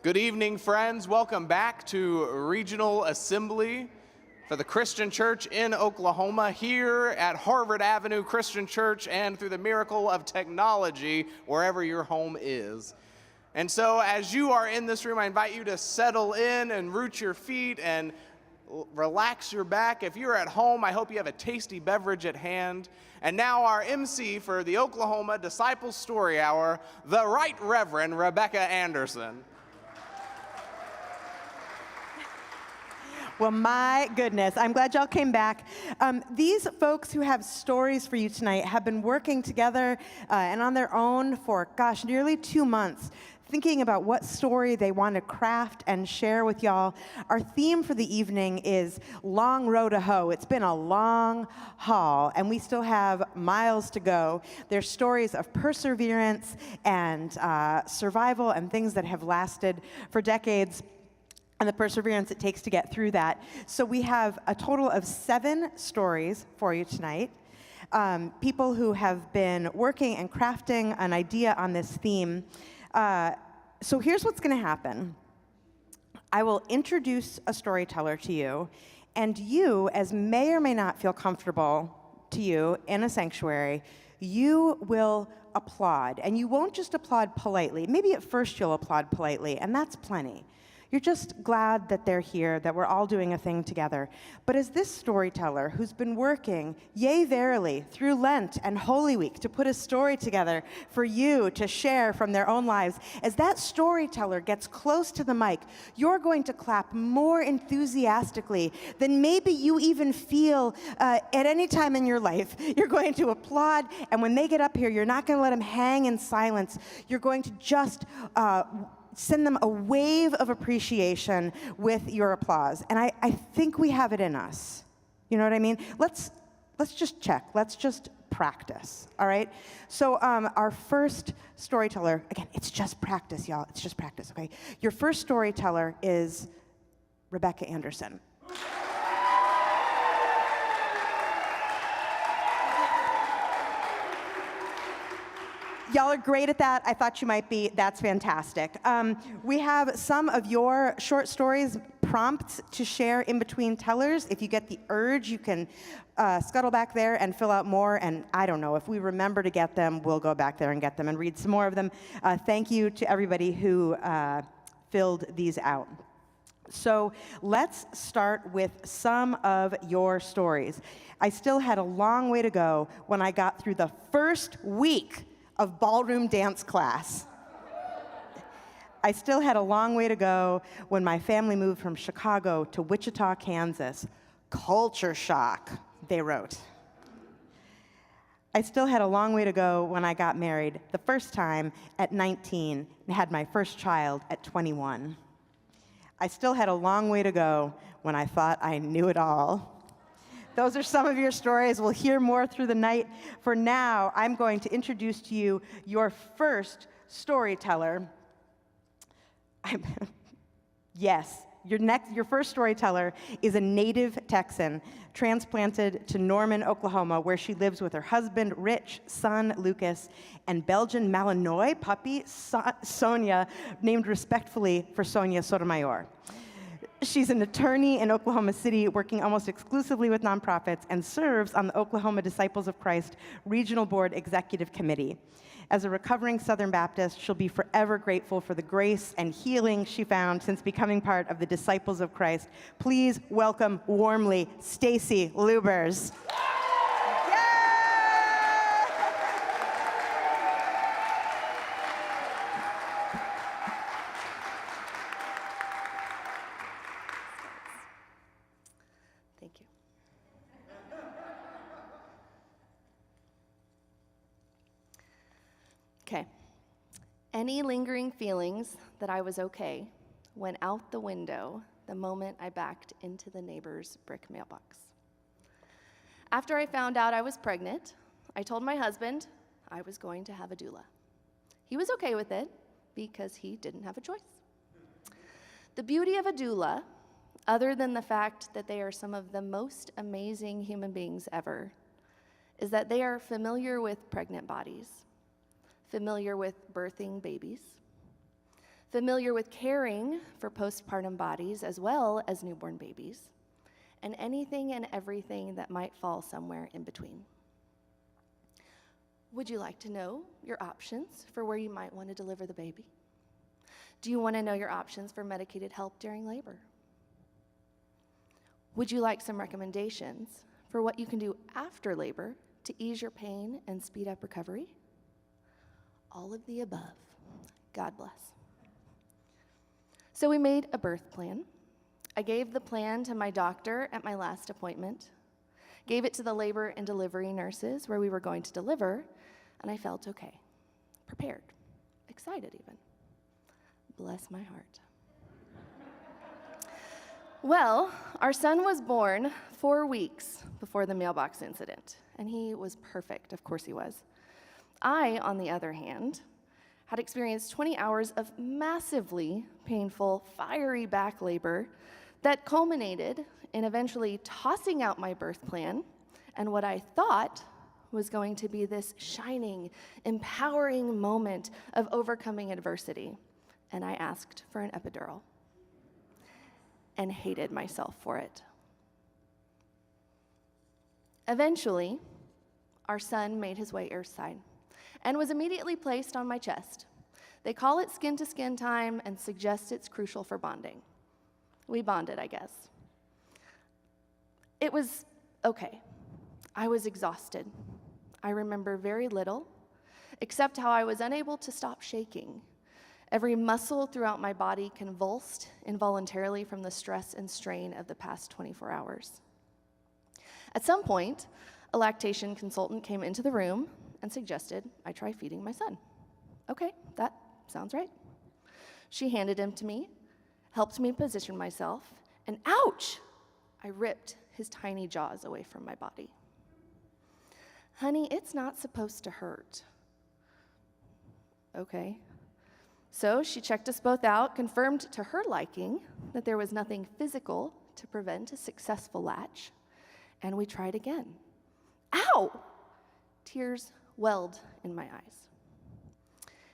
Good evening, friends. Welcome back to Regional Assembly for the Christian Church in Oklahoma, here at Harvard Avenue Christian Church and through the miracle of technology, wherever your home is. And so as you are in this room, I invite you to settle in and root your feet and relax your back. If you're at home, I hope you have a tasty beverage at hand. And now our MC for the Oklahoma Disciples Story Hour, the Right Reverend Rebecca Anderson. Well, my goodness, I'm glad y'all came back. These folks who have stories for you tonight have been working together and on their own for, nearly 2 months, thinking about what story they want to craft and share with y'all. Our theme for the evening is Long Road to Hoe. It's been a long haul, and we still have miles to go. There's stories of perseverance and survival and things that have lasted for decades, and the perseverance it takes to get through that. So we have a total of 7 stories for you tonight. People who have been working and crafting an idea on this theme. So here's what's going to happen. I will introduce a storyteller to you, and you, as may or may not feel comfortable to you in a sanctuary, you will applaud. And you won't just applaud politely. Maybe at first you'll applaud politely, and that's plenty. You're just glad that they're here, that we're all doing a thing together. But as this storyteller who's been working, yea, verily, through Lent and Holy Week to put a story together for you to share from their own lives, as that storyteller gets close to the mic, you're going to clap more enthusiastically than maybe you even feel at any time in your life. You're going to applaud, and when they get up here, you're not going to let them hang in silence. You're going to just send them a wave of appreciation with your applause. And I think we have it in us. You know what I mean? Let's just check. Let's just practice, all right? So our first storyteller, again, it's just practice, y'all. It's just practice, okay? Your first storyteller is Rebecca Anderson. Y'all are great at that. I thought you might be. That's fantastic. We have some of your short stories prompts to share in between tellers. If you get the urge, you can scuttle back there and fill out more. And I don't know, if we remember to get them, we'll go back there and get them and read some more of them. Thank you to everybody who filled these out. So let's start with some of your stories. I still had a long way to go when I got through the first week of ballroom dance class. I still had a long way to go when my family moved from Chicago to Wichita, Kansas. Culture shock, they wrote. I still had a long way to go when I got married the first time at 19 and had my first child at 21. I still had a long way to go when I thought I knew it all. Those are some of your stories. We'll hear more through the night. For now, I'm going to introduce to you your first storyteller. Yes, your first storyteller is a native Texan, transplanted to Norman, Oklahoma, where she lives with her husband, Rich, son, Lucas, and Belgian Malinois puppy, Sonia, named respectfully for Sonia Sotomayor. She's an attorney in Oklahoma City, working almost exclusively with nonprofits, and serves on the Oklahoma Disciples of Christ Regional Board Executive Committee. As a recovering Southern Baptist, she'll be forever grateful for the grace and healing she found since becoming part of the Disciples of Christ. Please welcome warmly Stacy Lubers. Okay. Any lingering feelings that I was okay went out the window the moment I backed into the neighbor's brick mailbox. After I found out I was pregnant, I told my husband I was going to have a doula. He was okay with it because he didn't have a choice. The beauty of a doula, other than the fact that they are some of the most amazing human beings ever, is that they are familiar with pregnant bodies, familiar with birthing babies, familiar with caring for postpartum bodies as well as newborn babies, and anything and everything that might fall somewhere in between. Would you like to know your options for where you might want to deliver the baby? Do you want to know your options for medicated help during labor? Would you like some recommendations for what you can do after labor to ease your pain and speed up recovery? All of the above. God bless. So we made a birth plan. I gave the plan to my doctor at my last appointment, gave it to the labor and delivery nurses where we were going to deliver, and I felt okay, prepared, excited even. Bless my heart. Well, our son was born 4 weeks before the mailbox incident, and he was perfect, of course he was. I, on the other hand, had experienced 20 hours of massively painful, fiery back labor that culminated in eventually tossing out my birth plan and what I thought was going to be this shining, empowering moment of overcoming adversity. And I asked for an epidural and hated myself for it. Eventually, our son made his way earthside and was immediately placed on my chest. They call it skin-to-skin time and suggest it's crucial for bonding. We bonded, I guess. It was okay. I was exhausted. I remember very little, except how I was unable to stop shaking. Every muscle throughout my body convulsed involuntarily from the stress and strain of the past 24 hours. At some point, a lactation consultant came into the room and suggested I try feeding my son. Okay, that sounds right. She handed him to me, helped me position myself, and ouch! I ripped his tiny jaws away from my body. Honey, it's not supposed to hurt. Okay. So she checked us both out, confirmed to her liking that there was nothing physical to prevent a successful latch, and we tried again. Ow! Tears welled in my eyes.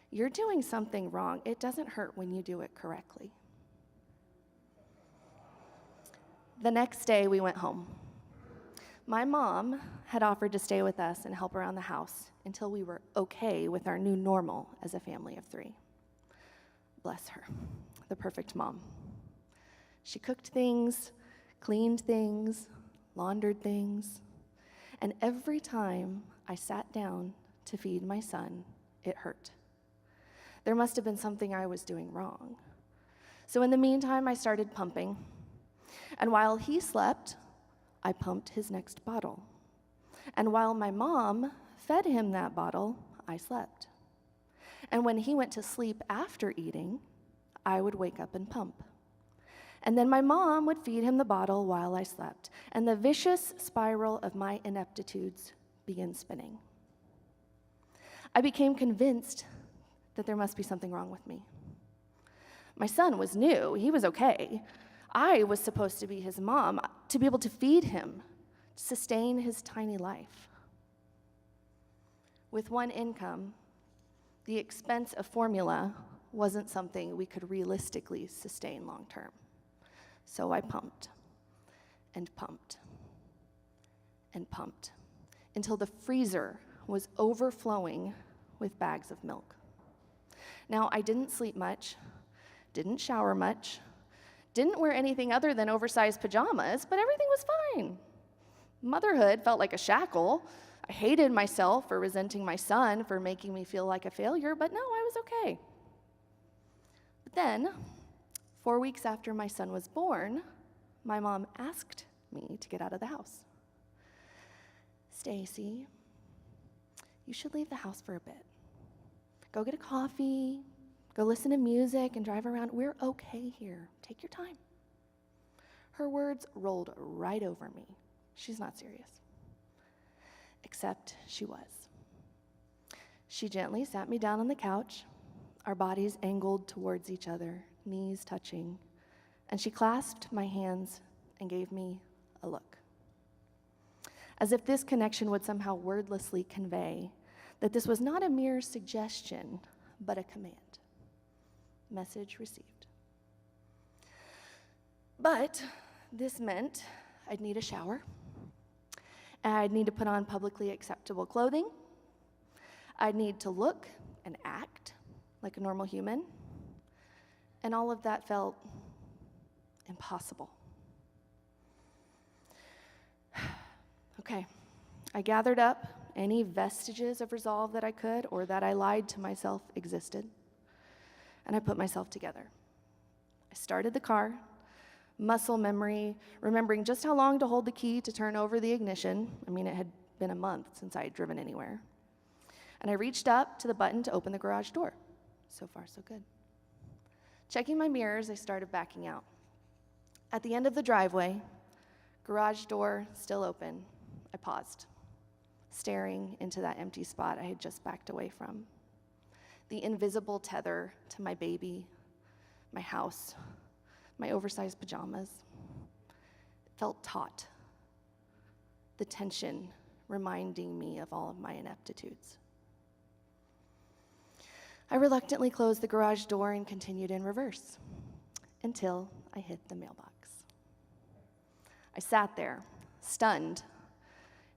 You're doing something wrong. It doesn't hurt when you do it correctly. The next day, we went home. My mom had offered to stay with us and help around the house until we were okay with our new normal as a family of 3. Bless her, the perfect mom. She cooked things, cleaned things, laundered things, and every time I sat down to feed my son, it hurt. There must have been something I was doing wrong. So in the meantime, I started pumping. And while he slept, I pumped his next bottle. And while my mom fed him that bottle, I slept. And when he went to sleep after eating, I would wake up and pump. And then my mom would feed him the bottle while I slept. And the vicious spiral of my ineptitudes began spinning. I became convinced that there must be something wrong with me. My son was new. He was okay. I was supposed to be his mom, to be able to feed him, sustain his tiny life. With one income, the expense of formula wasn't something we could realistically sustain long term. So I pumped and pumped and pumped until the freezer was overflowing with bags of milk. Now, I didn't sleep much, didn't shower much, didn't wear anything other than oversized pajamas, but everything was fine. Motherhood felt like a shackle. I hated myself for resenting my son for making me feel like a failure, but no, I was okay. But then, 4 weeks after my son was born, my mom asked me to get out of the house. Stacy, you should leave the house for a bit. Go get a coffee, go listen to music and drive around. We're okay here. Take your time. Her words rolled right over me. She's not serious. Except she was. She gently sat me down on the couch, our bodies angled towards each other, knees touching, and she clasped my hands and gave me a look. As if this connection would somehow wordlessly convey that this was not a mere suggestion, but a command. message received. But this meant I'd need a shower, and I'd need to put on publicly acceptable clothing. I'd need to look and act like a normal human, and all of that felt impossible. Okay, I gathered up any vestiges of resolve that I could or that I lied to myself existed, and I put myself together. I started the car, muscle memory, remembering just how long to hold the key to turn over the ignition. I mean, it had been a month since I had driven anywhere. And I reached up to the button to open the garage door. So far, so good. Checking my mirrors, I started backing out. At the end of the driveway, garage door still open, I paused, staring into that empty spot I had just backed away from. The invisible tether to my baby, my house, my oversized pajamas. It felt taut, the tension reminding me of all of my ineptitudes. I reluctantly closed the garage door and continued in reverse until I hit the mailbox. I sat there, stunned,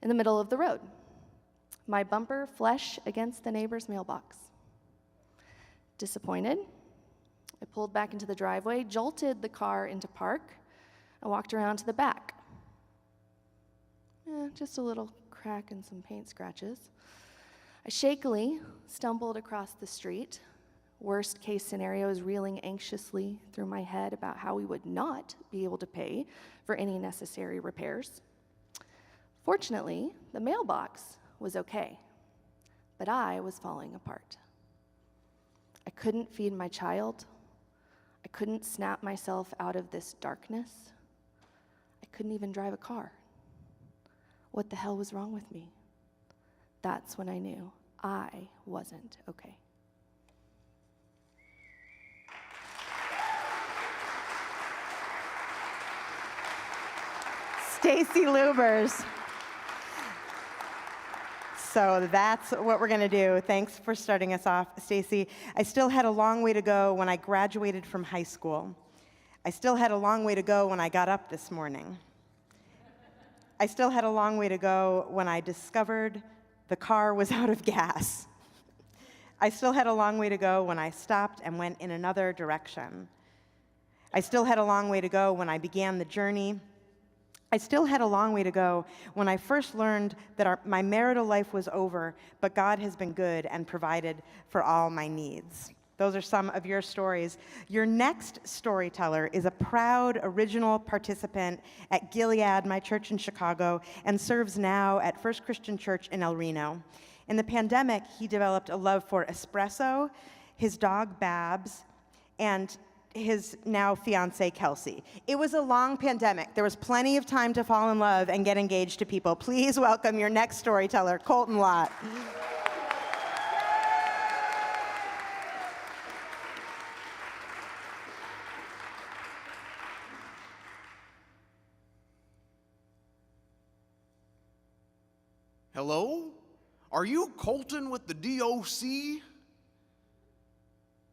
in the middle of the road, my bumper flush against the neighbor's mailbox. Disappointed, I pulled back into the driveway, jolted the car into park, and walked around to the back. Just a little crack and some paint scratches. I shakily stumbled across the street. Worst case scenarios reeling anxiously through my head about how we would not be able to pay for any necessary repairs. Fortunately, the mailbox was okay, but I was falling apart. I couldn't feed my child. I couldn't snap myself out of this darkness. I couldn't even drive a car. What the hell was wrong with me? That's when I knew I wasn't okay. Stacy Lubers. So that's what we're going to do. Thanks for starting us off, Stacy. I still had a long way to go when I graduated from high school. I still had a long way to go when I got up this morning. I still had a long way to go when I discovered the car was out of gas. I still had a long way to go when I stopped and went in another direction. I still had a long way to go when I began the journey. I still had a long way to go when I first learned that my marital life was over, but God has been good and provided for all my needs. Those are some of your stories. Your next storyteller is a proud original participant at Gilead, my church in Chicago, and serves now at First Christian Church in El Reno. In the pandemic, he developed a love for espresso, his dog Babs, and his now fiancée Kelsey. It was a long pandemic. There was plenty of time to fall in love and get engaged to people. Please welcome your next storyteller, Colton Lott. Hello? Are you Colton with the DOC?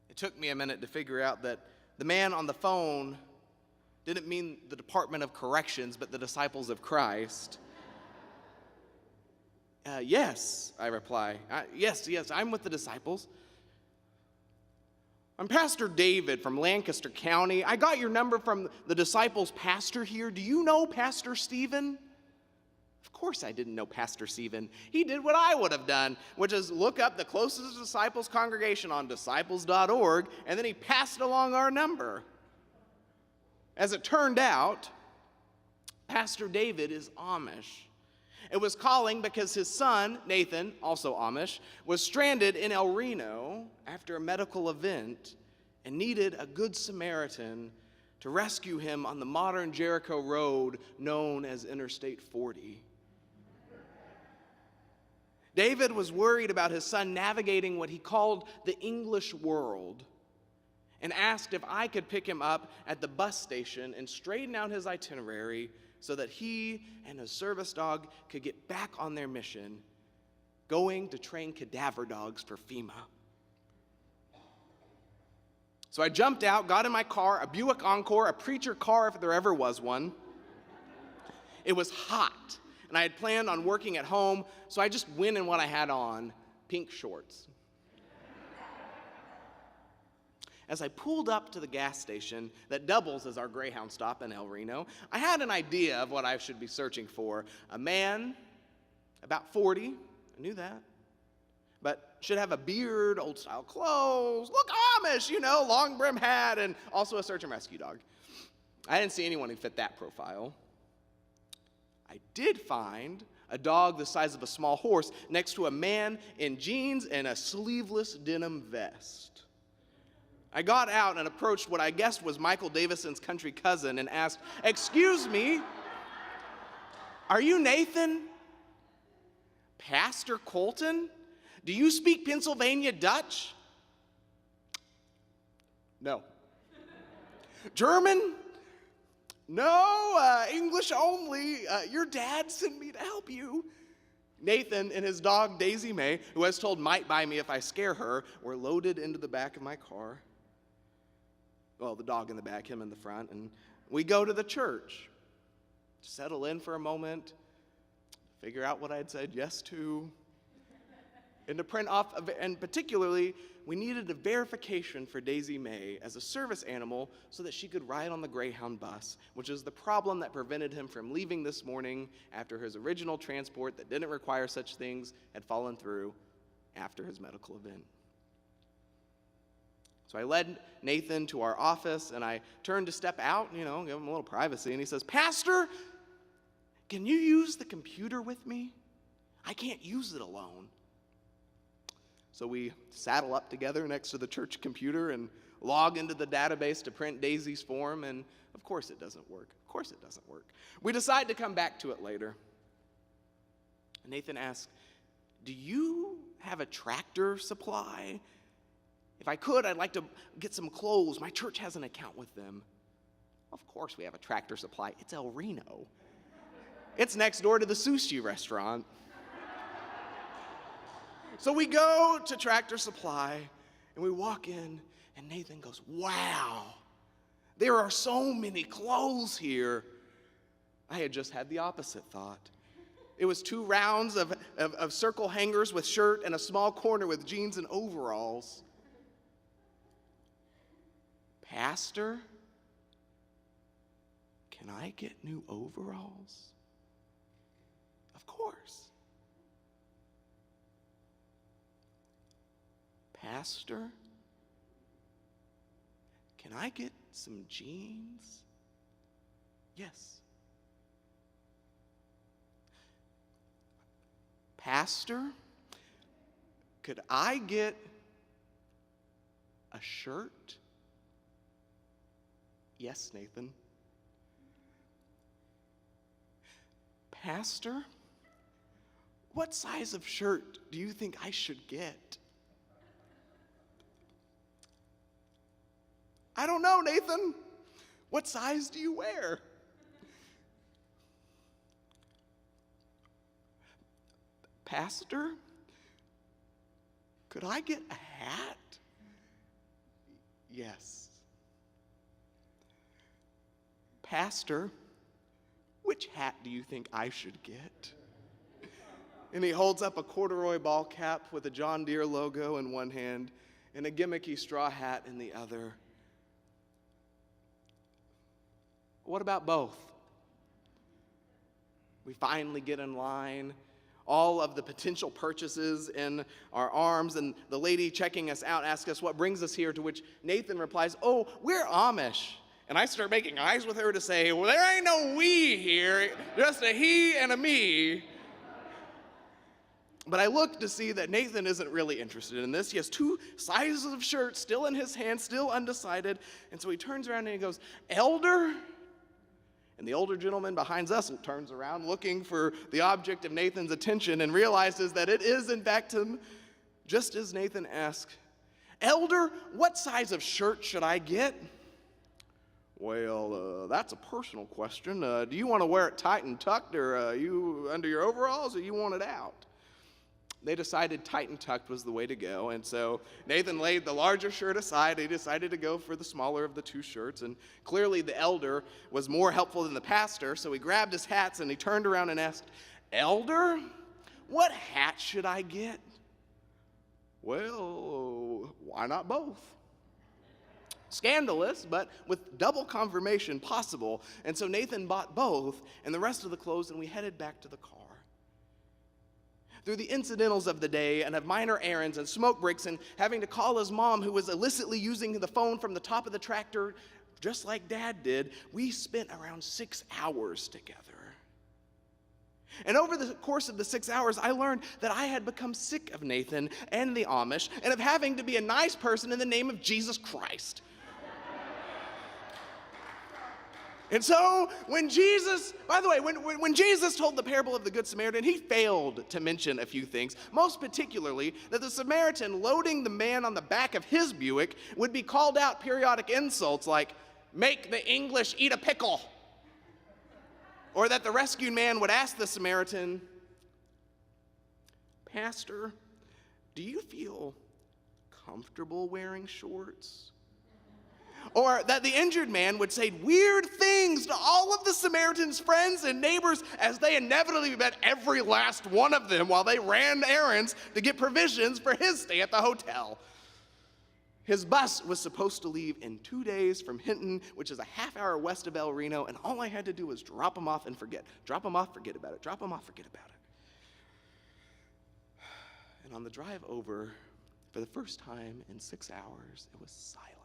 It took me a minute to figure out that the man on the phone didn't mean the Department of Corrections, but the Disciples of Christ. Yes, I reply. Yes, I'm with the disciples. I'm Pastor David from Lancaster County. I got your number from the disciples' pastor here. Do you know Pastor Stephen? Of course I didn't know Pastor Stephen. He did what I would have done, which is look up the closest disciples congregation on disciples.org, and then he passed along our number. As it turned out, Pastor David is Amish. It was calling because his son, Nathan, also Amish, was stranded in El Reno after a medical event and needed a good Samaritan to rescue him on the modern Jericho road known as Interstate 40. David was worried about his son navigating what he called the English world and asked if I could pick him up at the bus station and straighten out his itinerary so that he and his service dog could get back on their mission, going to train cadaver dogs for FEMA. So I jumped out, got in my car, a Buick Encore, a preacher car if there ever was one. It was hot, and I had planned on working at home, so I just went in what I had on, pink shorts. As I pulled up to the gas station that doubles as our Greyhound stop in El Reno, I had an idea of what I should be searching for. A man, about 40, I knew that, but should have a beard, old-style clothes, look Amish, long brim hat, and also a search and rescue dog. I didn't see anyone who fit that profile. I did find a dog the size of a small horse next to a man in jeans and a sleeveless denim vest. I got out and approached what I guessed was Michael Davison's country cousin and asked, "Excuse me, are you Nathan? Pastor Colton? Do you speak Pennsylvania Dutch?" "No." "German?" "No, English only. Your dad sent me to help you." Nathan and his dog Daisy May, who I was told might buy me if I scare her, were loaded into the back of my car. Well, the dog in the back, him in the front, and we go to the church. Settle in for a moment, figure out what I had said yes to, and to print off, and particularly, we needed a verification for Daisy May as a service animal so that she could ride on the Greyhound bus, which is the problem that prevented him from leaving this morning after his original transport that didn't require such things had fallen through after his medical event. So I led Nathan to our office, and I turned to step out, give him a little privacy, and he says, "Pastor, can you use the computer with me? I can't use it alone." So we saddle up together next to the church computer and log into the database to print Daisy's form, and of course it doesn't work. Of course it doesn't work. We decide to come back to it later. Nathan asks, "Do you have a Tractor Supply? If I could, I'd like to get some clothes. My church has an account with them." Of course we have a Tractor Supply. It's El Reno. It's next door to the sushi restaurant. So we go to Tractor Supply, and we walk in, and Nathan goes, "Wow, there are so many clothes here." I had just had the opposite thought. It was 2 rounds of circle hangers with shirt and a small corner with jeans and overalls. "Pastor, can I get new overalls?" Of course. "Pastor, can I get some jeans?" Yes. "Pastor, could I get a shirt?" Yes, Nathan. "Pastor, what size of shirt do you think I should get?" "I don't know, Nathan. What size do you wear?" "Pastor, could I get a hat?" Yes. "Pastor, which hat do you think I should get?" And he holds up a corduroy ball cap with a John Deere logo in one hand and a gimmicky straw hat in the other. What about both? We finally get in line, all of the potential purchases in our arms, and the lady checking us out asks us what brings us here, to which Nathan replies, "Oh, we're Amish." And I start making eyes with her to say, "Well, there ain't no we here, just a he and a me." But I look to see that Nathan isn't really interested in this. He has 2 sizes of shirts still in his hand, still undecided. And so he turns around and he goes, "Elder?" And the older gentleman behind us turns around looking for the object of Nathan's attention and realizes that it is in fact him, just as Nathan asks, "Elder, what size of shirt should I get?" "Well, that's a personal question. Do you want to wear it tight and tucked, or you under your overalls, or you want it out?" they decided tight and tucked was the way to go. And so Nathan laid the larger shirt aside. He decided to go for the smaller of the two shirts. And clearly the elder was more helpful than the pastor. So he grabbed his hats and he turned around and asked, "Elder, what hat should I get?" "Well, why not both?" Scandalous, but with double confirmation possible. And so Nathan bought both and the rest of the clothes, and we headed back to the car. Through the incidentals of the day and of minor errands and smoke breaks and having to call his mom, who was illicitly using the phone from the top of the tractor, just like Dad did, we spent around 6 hours together. And over the course of the 6 hours, I learned that I had become sick of Nathan and the Amish and of having to be a nice person in the name of Jesus Christ. And so when Jesus, by the way, when Jesus told the parable of the Good Samaritan, he failed to mention a few things, most particularly that the Samaritan loading the man on the back of his Buick would be called out periodic insults like, "Make the English eat a pickle." Or that the rescued man would ask the Samaritan, "Pastor, do you feel comfortable wearing shorts?" Or that the injured man would say weird things to all of the Samaritan's friends and neighbors as they inevitably met every last one of them while they ran errands to get provisions for his stay at the hotel. His bus was supposed to leave in 2 days from Hinton, which is a half-hour west of El Reno, and all I had to do was drop him off and forget. Drop him off, forget about it. Drop him off, forget about it. And on the drive over, for the first time in 6 hours, it was silent.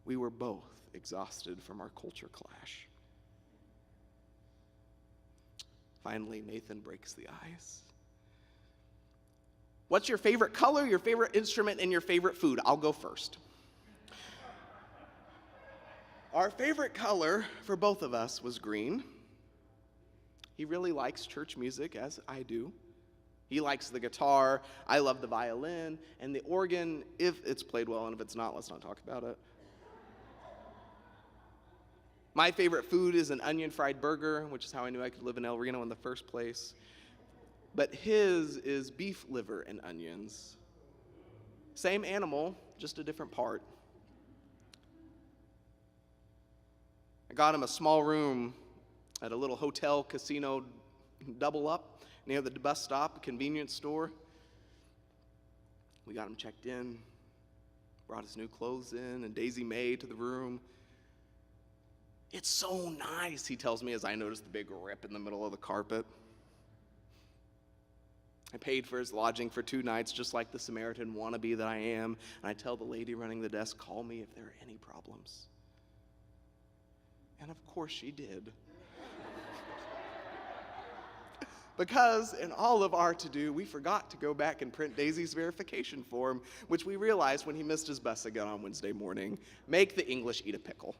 We were both exhausted from our culture clash. Finally, Nathan breaks the ice. "What's your favorite color, your favorite instrument, and your favorite food?" I'll go first. Our favorite color for both of us was green. He really likes church music, as I do. He likes the guitar. I love the violin and the organ, if it's played well, and if it's not, let's not talk about it. My favorite food is an onion fried burger, which is how I knew I could live in El Reno in the first place. But his is beef liver and onions. Same animal, just a different part. I got him a small room at a little hotel casino double up near the bus stop, a convenience store. We got him checked in, brought his new clothes in, and Daisy May to the room. "It's so nice," he tells me as I notice the big rip in the middle of the carpet. I paid for his lodging for 2 nights, just like the Samaritan wannabe that I am, and I tell the lady running the desk, "Call me if there are any problems." And of course she did. Because in all of our to-do, we forgot to go back and print Daisy's verification form, which we realized when he missed his bus again on Wednesday morning. "Make the English eat a pickle."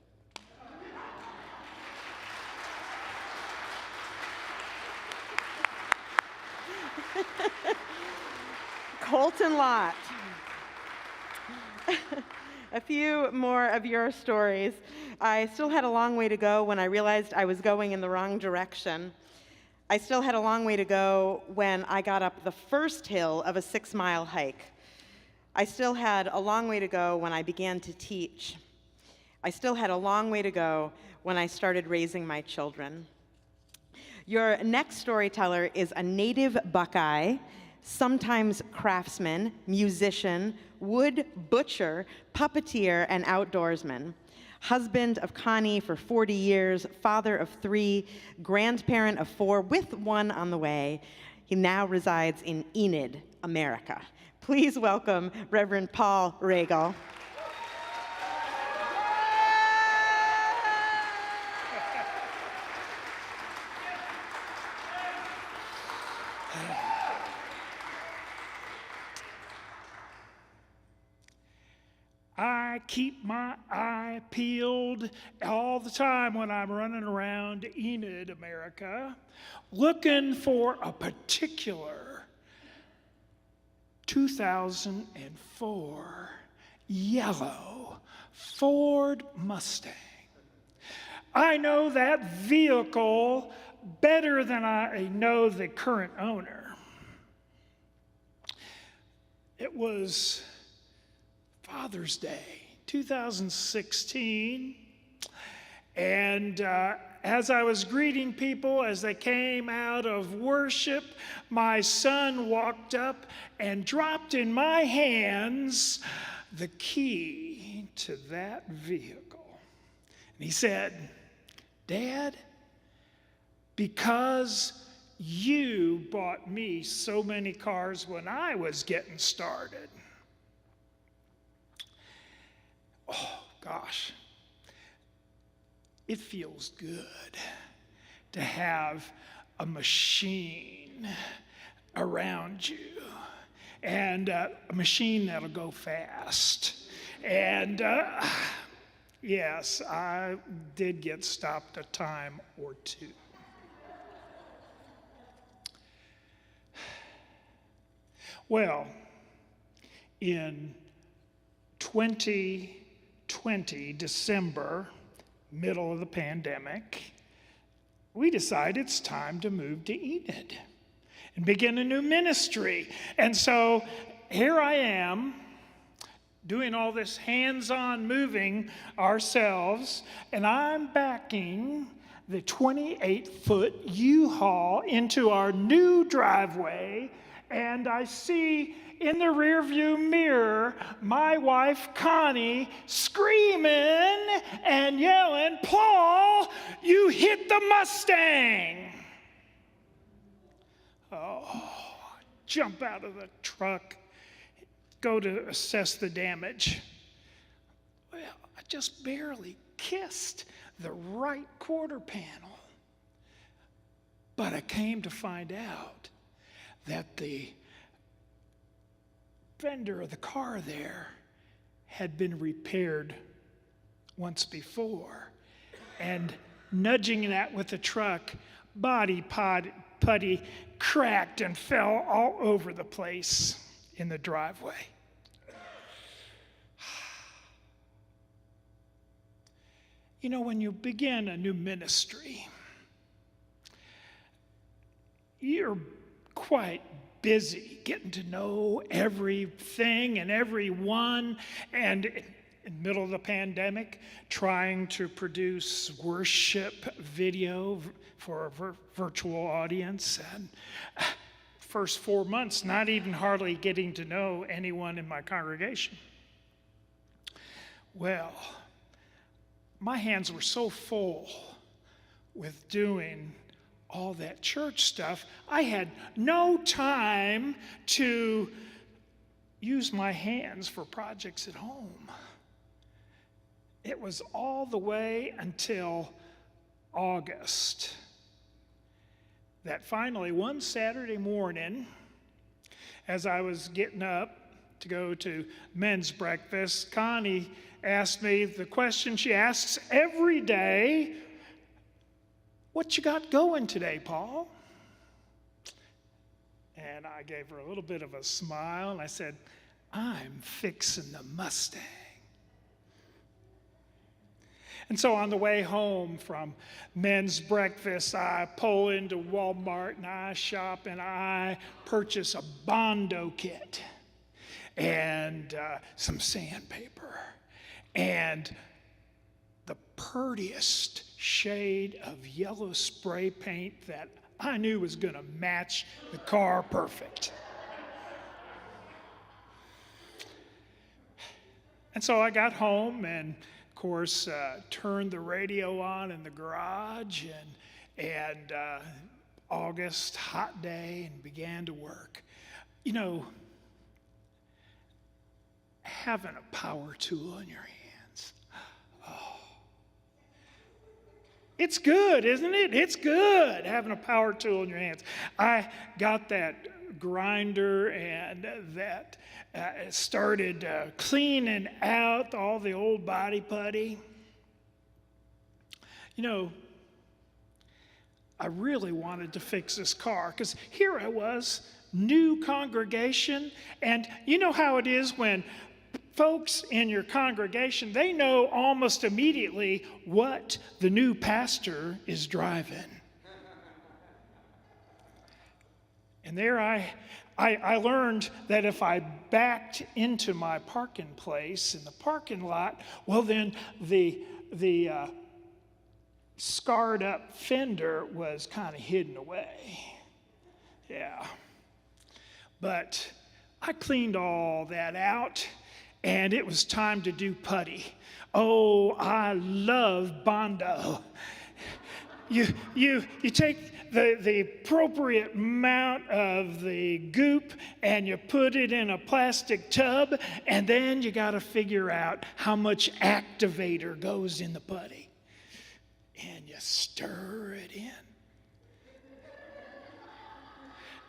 Colton Lott. A few more of your stories. I still had a long way to go when I realized I was going in the wrong direction. I still had a long way to go when I got up the first hill of a 6-mile hike. I still had a long way to go when I began to teach. I still had a long way to go when I started raising my children. Your next storyteller is a native Buckeye, sometimes craftsman, musician, wood butcher, puppeteer, and outdoorsman. Husband of Connie for 40 years, father of 3, grandparent of 4, with 1 on the way. He now resides in Enid, America. Please welcome Reverend Paul Regal. I keep my eye peeled all the time when I'm running around Enid, America, looking for a particular 2004 yellow Ford Mustang. I know that vehicle better than I know the current owner. It was Father's Day, 2016, and as I was greeting people as they came out of worship, my son walked up and dropped in my hands the key to that vehicle. And he said, "Dad, because you bought me so many cars when I was getting started." Oh, gosh. It feels good to have a machine around you, and a machine that'll go fast. And yes, I did get stopped a time or two. Well, in 2020, December, middle of the pandemic, we decided it's time to move to Enid and begin a new ministry. And so here I am doing all this hands-on moving ourselves, and I'm backing the 28-foot U-Haul into our new driveway, and I see in the rearview mirror my wife Connie screaming and yelling, "Paul, you hit the Mustang!" Oh, jump out of the truck, go to assess the damage. Well, I just barely kissed the right quarter panel. But I came to find out that the fender of the car there had been repaired once before. And nudging that with the truck, body putty cracked and fell all over the place in the driveway. You know, when you begin a new ministry, you're quite busy getting to know everything and everyone, and in the middle of the pandemic, trying to produce worship video for a virtual audience, and first 4 months, not even hardly getting to know anyone in my congregation. Well, my hands were so full with doing all that church stuff, I had no time to use my hands for projects at home. It was all the way until August that finally one Saturday morning, as I was getting up to go to men's breakfast, Connie asked me the question she asks every day: "What you got going today, Paul?" And I gave her a little bit of a smile, and I said, "I'm fixing the Mustang." And so on the way home from men's breakfast, I pull into Walmart and I shop and I purchase a Bondo kit and some sandpaper and the prettiest shade of yellow spray paint that I knew was going to match the car perfect. And so I got home and, of course, turned the radio on in the garage, and August, hot day, and began to work. You know, having a power tool in your hands, it's good, isn't it? It's good having a power tool in your hands. I got that grinder and that started cleaning out all the old body putty. You know, I really wanted to fix this car because here I was, new congregation, and you know how it is when folks in your congregation, they know almost immediately what the new pastor is driving. And there I learned that if I backed into my parking place in the parking lot, well, then the scarred up fender was kind of hidden away. Yeah. But I cleaned all that out, and it was time to do putty. Oh, I love Bondo. You take the appropriate amount of the goop and you put it in a plastic tub, and then you got to figure out how much activator goes in the putty. And you stir it in.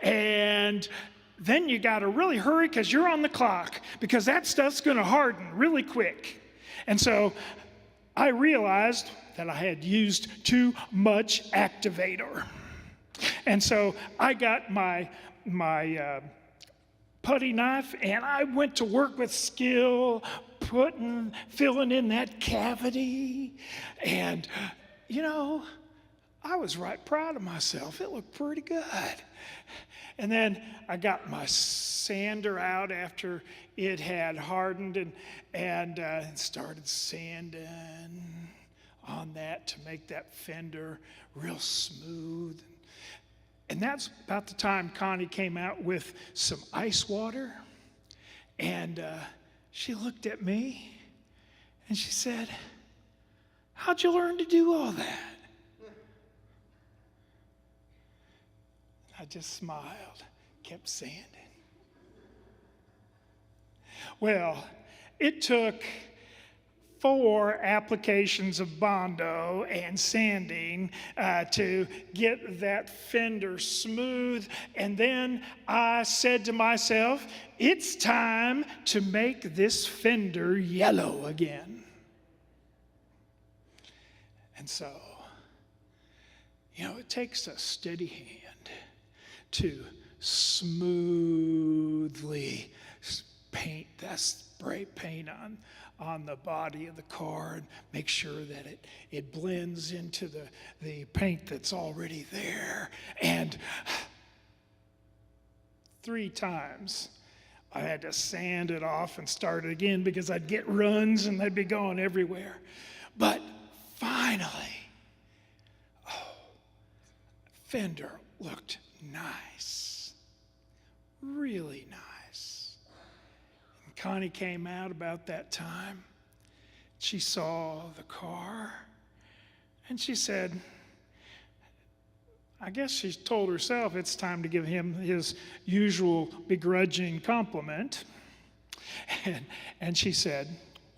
And then you got to really hurry because you're on the clock, because that stuff's going to harden really quick. And so I realized that I had used too much activator. And so I got my putty knife, and I went to work with skill, filling in that cavity. And, you know, I was right proud of myself. It looked pretty good. And then I got my sander out after it had hardened and started sanding on that to make that fender real smooth. And that's about the time Connie came out with some ice water. And she looked at me and she said, "How'd you learn to do all that?" I just smiled, kept sanding. Well, it took 4 applications of Bondo and sanding to get that fender smooth. And then I said to myself, it's time to make this fender yellow again. And so, you know, it takes a steady hand to smoothly paint that spray paint on the body of the car and make sure that it blends into the paint that's already there. And 3 times I had to sand it off and start it again because I'd get runs and they'd be going everywhere. But finally, fender looked nice, really nice. And Connie came out about that time. She saw the car and she said, I guess she told herself it's time to give him his usual begrudging compliment. And she said,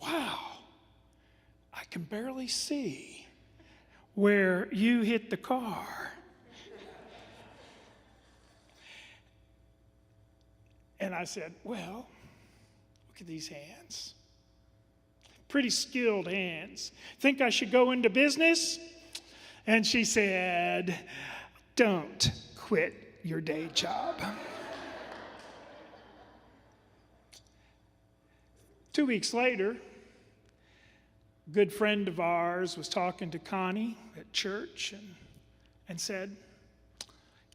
"Wow, I can barely see where you hit the car." And I said, "Well, look at these hands. Pretty skilled hands. Think I should go into business?" And she said, "Don't quit your day job." 2 weeks later, a good friend of ours was talking to Connie at church and said,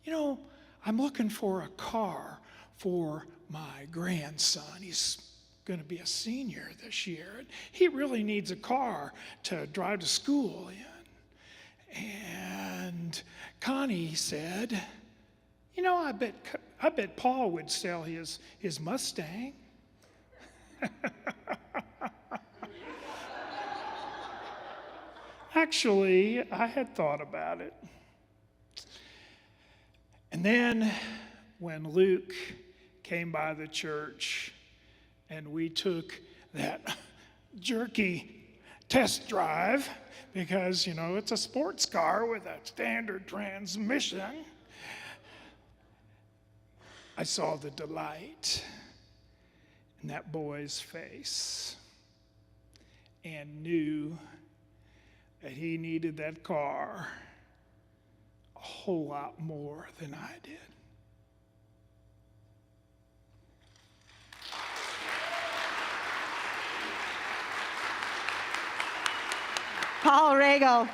"You know, I'm looking for a car for my grandson. He's going to be a senior this year. And he really needs a car to drive to school in." And Connie said, "You know, I bet Paul would sell his Mustang." Actually, I had thought about it. And then when Luke came by the church and we took that jerky test drive, because, you know, it's a sports car with a standard transmission, I saw the delight in that boy's face and knew that he needed that car a whole lot more than I did. Paul Regal.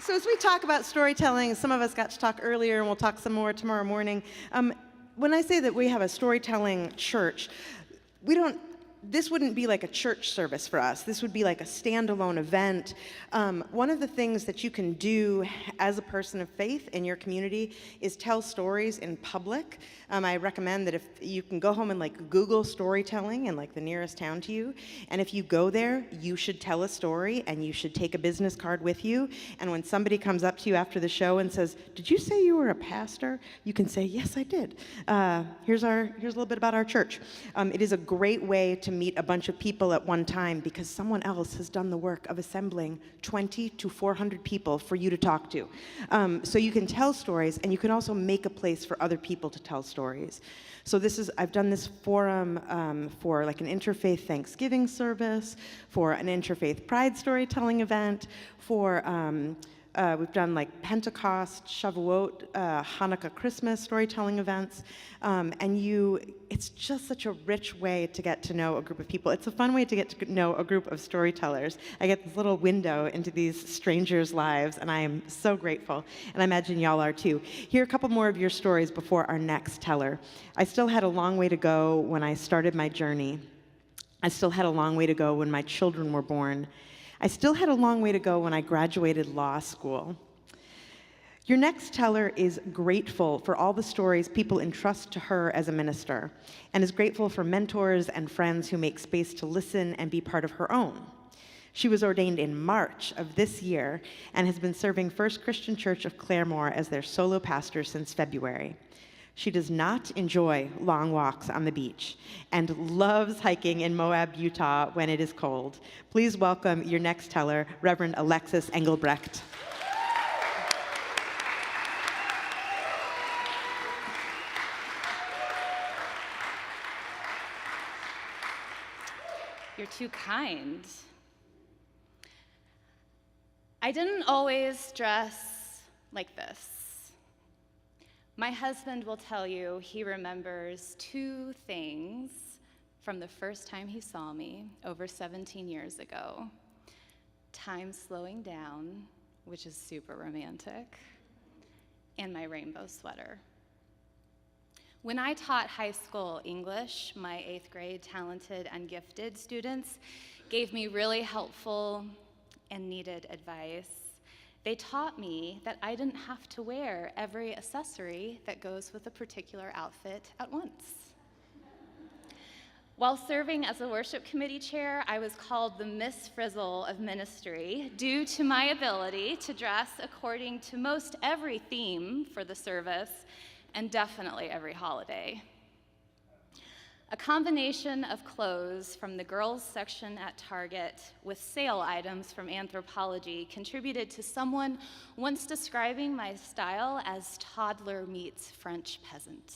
So as we talk about storytelling, some of us got to talk earlier, and we'll talk some more tomorrow morning. When I say that we have a storytelling church, this wouldn't be like a church service for us. This would be like a standalone event. One of the things that you can do as a person of faith in your community is tell stories in public. I recommend that if you can go home and like Google storytelling in like the nearest town to you, and if you go there, you should tell a story and you should take a business card with you. And when somebody comes up to you after the show and says, "Did you say you were a pastor?" You can say, "Yes, I did. Here's a little bit about our church." It is a great way to meet a bunch of people at one time because someone else has done the work of assembling 20 to 400 people for you to talk to. So you can tell stories, and you can also make a place for other people to tell stories. So I've done this forum for like an interfaith Thanksgiving service, for an interfaith Pride storytelling event, for we've done like Pentecost, Shavuot, Hanukkah, Christmas storytelling events, and it's just such a rich way to get to know a group of people. It's a fun way to get to know a group of storytellers. I get this little window into these strangers' lives, and I am so grateful, and I imagine y'all are too. Here are a couple more of your stories before our next teller. I still had a long way to go when I started my journey. I still had a long way to go when my children were born. I still had a long way to go when I graduated law school. Your next teller is grateful for all the stories people entrust to her as a minister, and is grateful for mentors and friends who make space to listen and be part of her own. She was ordained in March of this year and has been serving First Christian Church of Claremore as their solo pastor since February. She does not enjoy long walks on the beach and loves hiking in Moab, Utah when it is cold. Please welcome your next teller, Reverend Alexis Engelbrecht. You're too kind. I didn't always dress like this. My husband will tell you he remembers two things from the first time he saw me over 17 years ago. Time slowing down, which is super romantic, and my rainbow sweater. When I taught high school English, my 8th grade talented and gifted students gave me really helpful and needed advice. They taught me that I didn't have to wear every accessory that goes with a particular outfit at once. While serving as a worship committee chair, I was called the Miss Frizzle of ministry due to my ability to dress according to most every theme for the service and definitely every holiday. A combination of clothes from the girls section at Target with sale items from Anthropology contributed to someone once describing my style as toddler meets French peasant.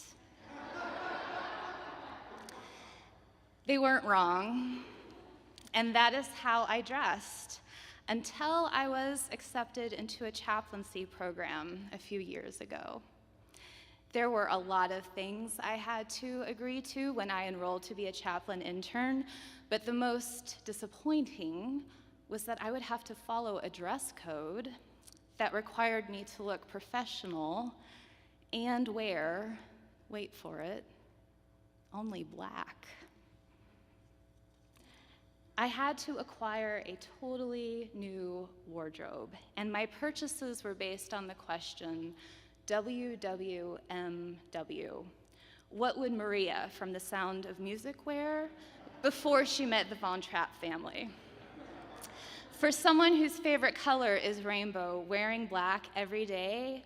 They weren't wrong, and that is how I dressed until I was accepted into a chaplaincy program a few years ago. There were a lot of things I had to agree to when I enrolled to be a chaplain intern, but the most disappointing was that I would have to follow a dress code that required me to look professional and wear, wait for it, only black. I had to acquire a totally new wardrobe, and my purchases were based on the question, WWMW. What would Maria from The Sound of Music wear before she met the Von Trapp family? For someone whose favorite color is rainbow, wearing black every day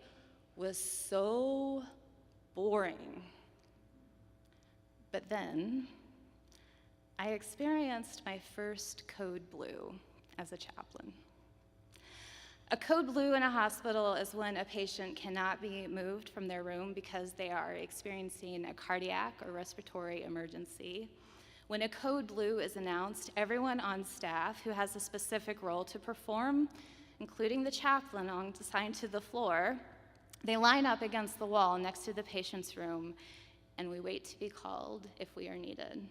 was so boring. But then I experienced my first code blue as a chaplain. A code blue in a hospital is when a patient cannot be moved from their room because they are experiencing a cardiac or respiratory emergency. When a code blue is announced, everyone on staff who has a specific role to perform, including the chaplain assigned to the floor, they line up against the wall next to the patient's room, and we wait to be called if we are needed.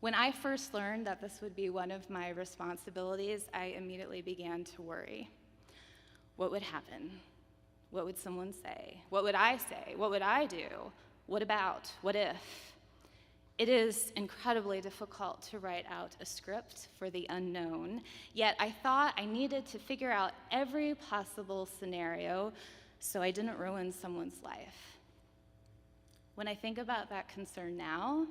When I first learned that this would be one of my responsibilities, I immediately began to worry. What would happen? What would someone say? What would I say? What would I do? What about? What if? It is incredibly difficult to write out a script for the unknown, yet I thought I needed to figure out every possible scenario so I didn't ruin someone's life. When I think about that concern now,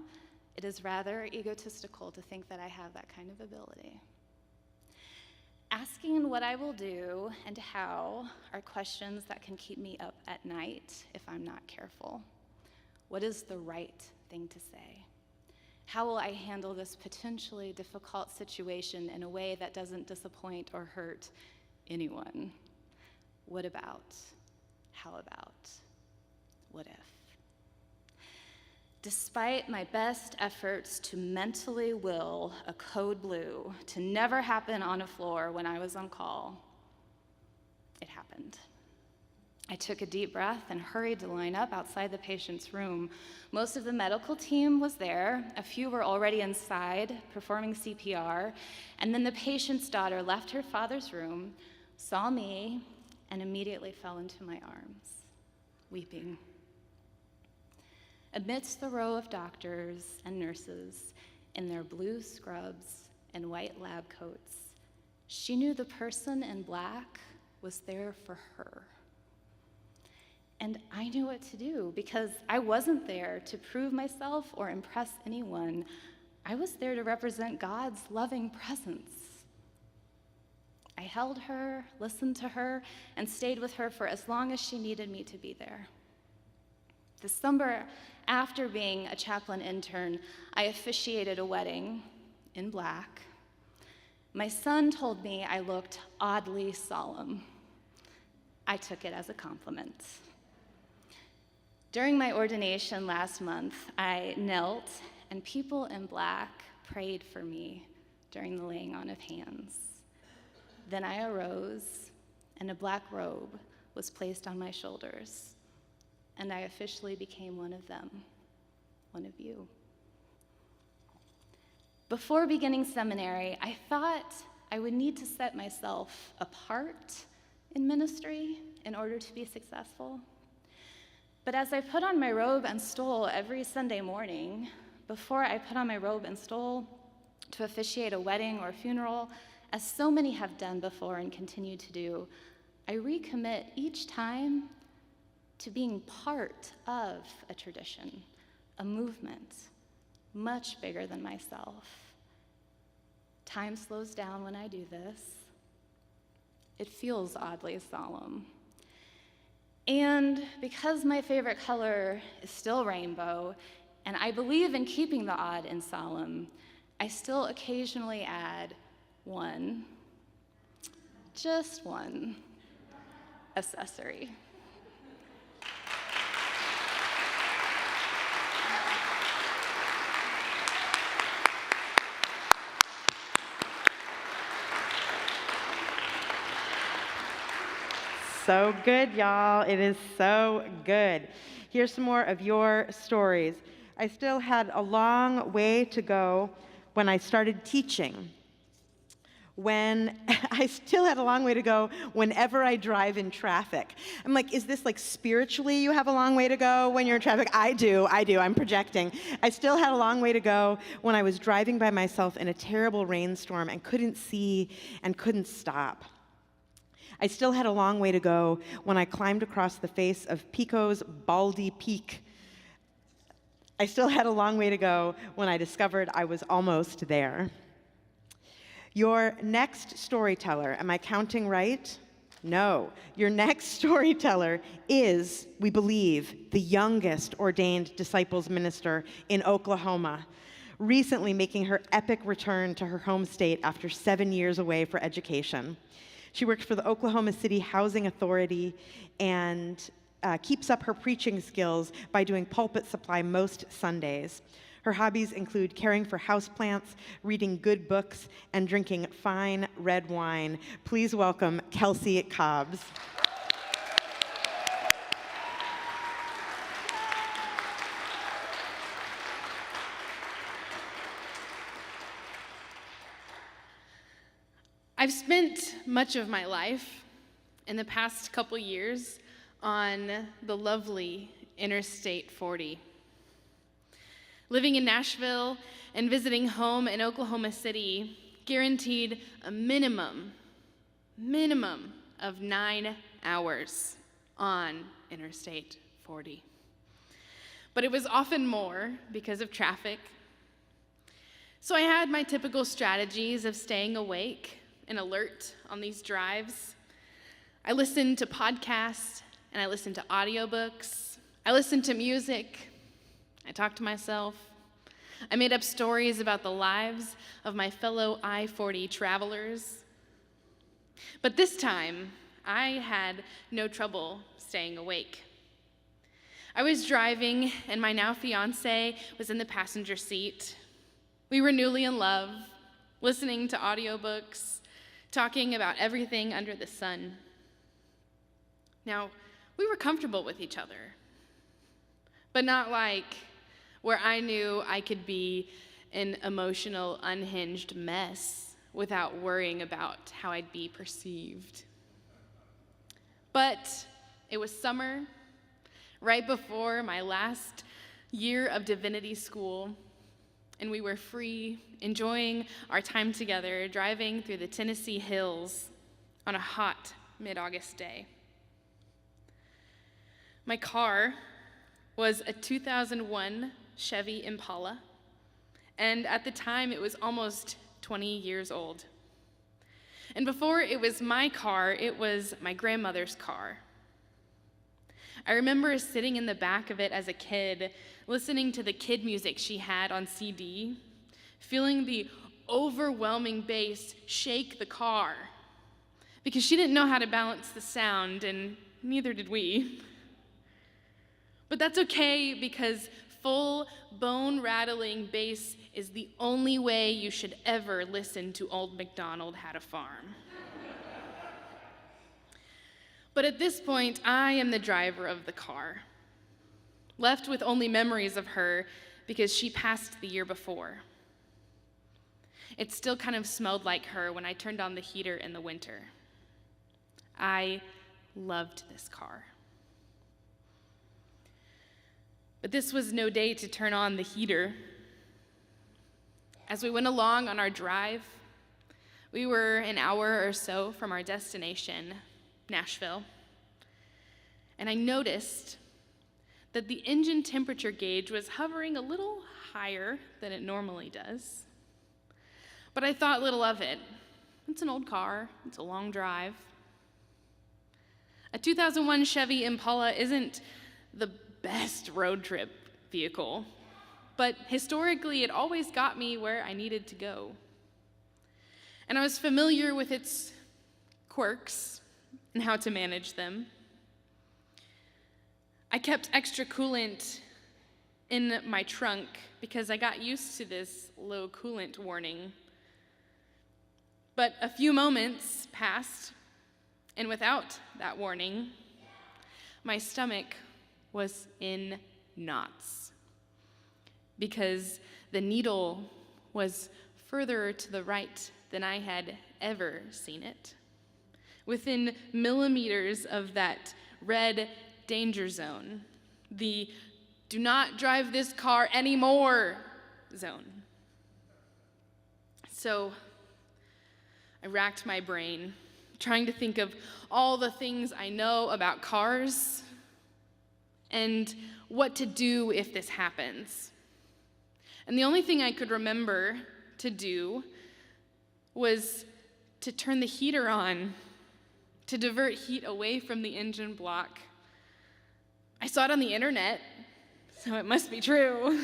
it is rather egotistical to think that I have that kind of ability. Asking what I will do and how are questions that can keep me up at night if I'm not careful. What is the right thing to say? How will I handle this potentially difficult situation in a way that doesn't disappoint or hurt anyone? What about? How about? What if? Despite my best efforts to mentally will a code blue to never happen on a floor when I was on call, it happened. I took a deep breath and hurried to line up outside the patient's room. Most of the medical team was there. A few were already inside performing CPR, and then the patient's daughter left her father's room, saw me, and immediately fell into my arms, weeping. Amidst the row of doctors and nurses in their blue scrubs and white lab coats, she knew the person in black was there for her. And I knew what to do because I wasn't there to prove myself or impress anyone. I was there to represent God's loving presence. I held her, listened to her, and stayed with her for as long as she needed me to be there. The summer after being a chaplain intern, I officiated a wedding in black. My son told me I looked oddly solemn. I took it as a compliment. During my ordination last month, I knelt and people in black prayed for me during the laying on of hands. Then I arose and a black robe was placed on my shoulders, and I officially became one of them, one of you. Before beginning seminary, I thought I would need to set myself apart in ministry in order to be successful. But as I put on my robe and stole every Sunday morning, before I put on my robe and stole to officiate a wedding or a funeral, as so many have done before and continue to do, I recommit each time to being part of a tradition, a movement, much bigger than myself. Time slows down when I do this. It feels oddly solemn. And because my favorite color is still rainbow, and I believe in keeping the odd and solemn, I still occasionally add one, just one, accessory. So good, y'all. It is so good. Here's some more of your stories. I still had a long way to go when I started teaching. I still had a long way to go whenever I drive in traffic. I'm like, is this like spiritually you have a long way to go when you're in traffic? I do, I'm projecting. I still had a long way to go when I was driving by myself in a terrible rainstorm and couldn't see and couldn't stop. I still had a long way to go when I climbed across the face of Pico's Baldy Peak. I still had a long way to go when I discovered I was almost there. Your next storyteller, am I counting right? No. Your next storyteller is, we believe, the youngest ordained disciples minister in Oklahoma, recently making her epic return to her home state after 7 years away for education. She works for the Oklahoma City Housing Authority and keeps up her preaching skills by doing pulpit supply most Sundays. Her hobbies include caring for houseplants, reading good books, and drinking fine red wine. Please welcome Kelsey Cobbs. I've spent much of my life in the past couple years on the lovely Interstate 40. Living in Nashville and visiting home in Oklahoma City guaranteed a minimum of 9 hours on Interstate 40. But it was often more because of traffic. So I had my typical strategies of staying awake and alert on these drives. I listened to podcasts and I listened to audiobooks. I listened to music. I talked to myself. I made up stories about the lives of my fellow I-40 travelers. But this time, I had no trouble staying awake. I was driving, and my now fiance was in the passenger seat. We were newly in love, listening to audiobooks, talking about everything under the sun. Now, we were comfortable with each other, but not like where I knew I could be an emotional, unhinged mess without worrying about how I'd be perceived. But it was summer, right before my last year of divinity school, and we were free, enjoying our time together, driving through the Tennessee hills on a hot mid-August day. My car was a 2001 Chevy Impala, and at the time it was almost 20 years old. And before it was my car, it was my grandmother's car. I remember sitting in the back of it as a kid, listening to the kid music she had on CD, feeling the overwhelming bass shake the car, because she didn't know how to balance the sound, and neither did we. But that's okay, because full, bone-rattling bass is the only way you should ever listen to Old MacDonald Had a Farm. But at this point, I am the driver of the car, left with only memories of her because she passed the year before. It still kind of smelled like her when I turned on the heater in the winter. I loved this car. But this was no day to turn on the heater. As we went along on our drive, we were an hour or so from our destination, Nashville, and I noticed that the engine temperature gauge was hovering a little higher than it normally does. But I thought little of it. It's an old car, it's a long drive. A 2001 Chevy Impala isn't the best road trip vehicle, but historically it always got me where I needed to go. And I was familiar with its quirks and how to manage them. I kept extra coolant in my trunk because I got used to this low coolant warning. But a few moments passed, and without that warning, my stomach was in knots because the needle was further to the right than I had ever seen it, within millimeters of that red danger zone, the do not drive this car anymore zone. So I racked my brain, trying to think of all the things I know about cars and what to do if this happens. And the only thing I could remember to do was to turn the heater on, to divert heat away from the engine block. I saw it on the internet, so it must be true.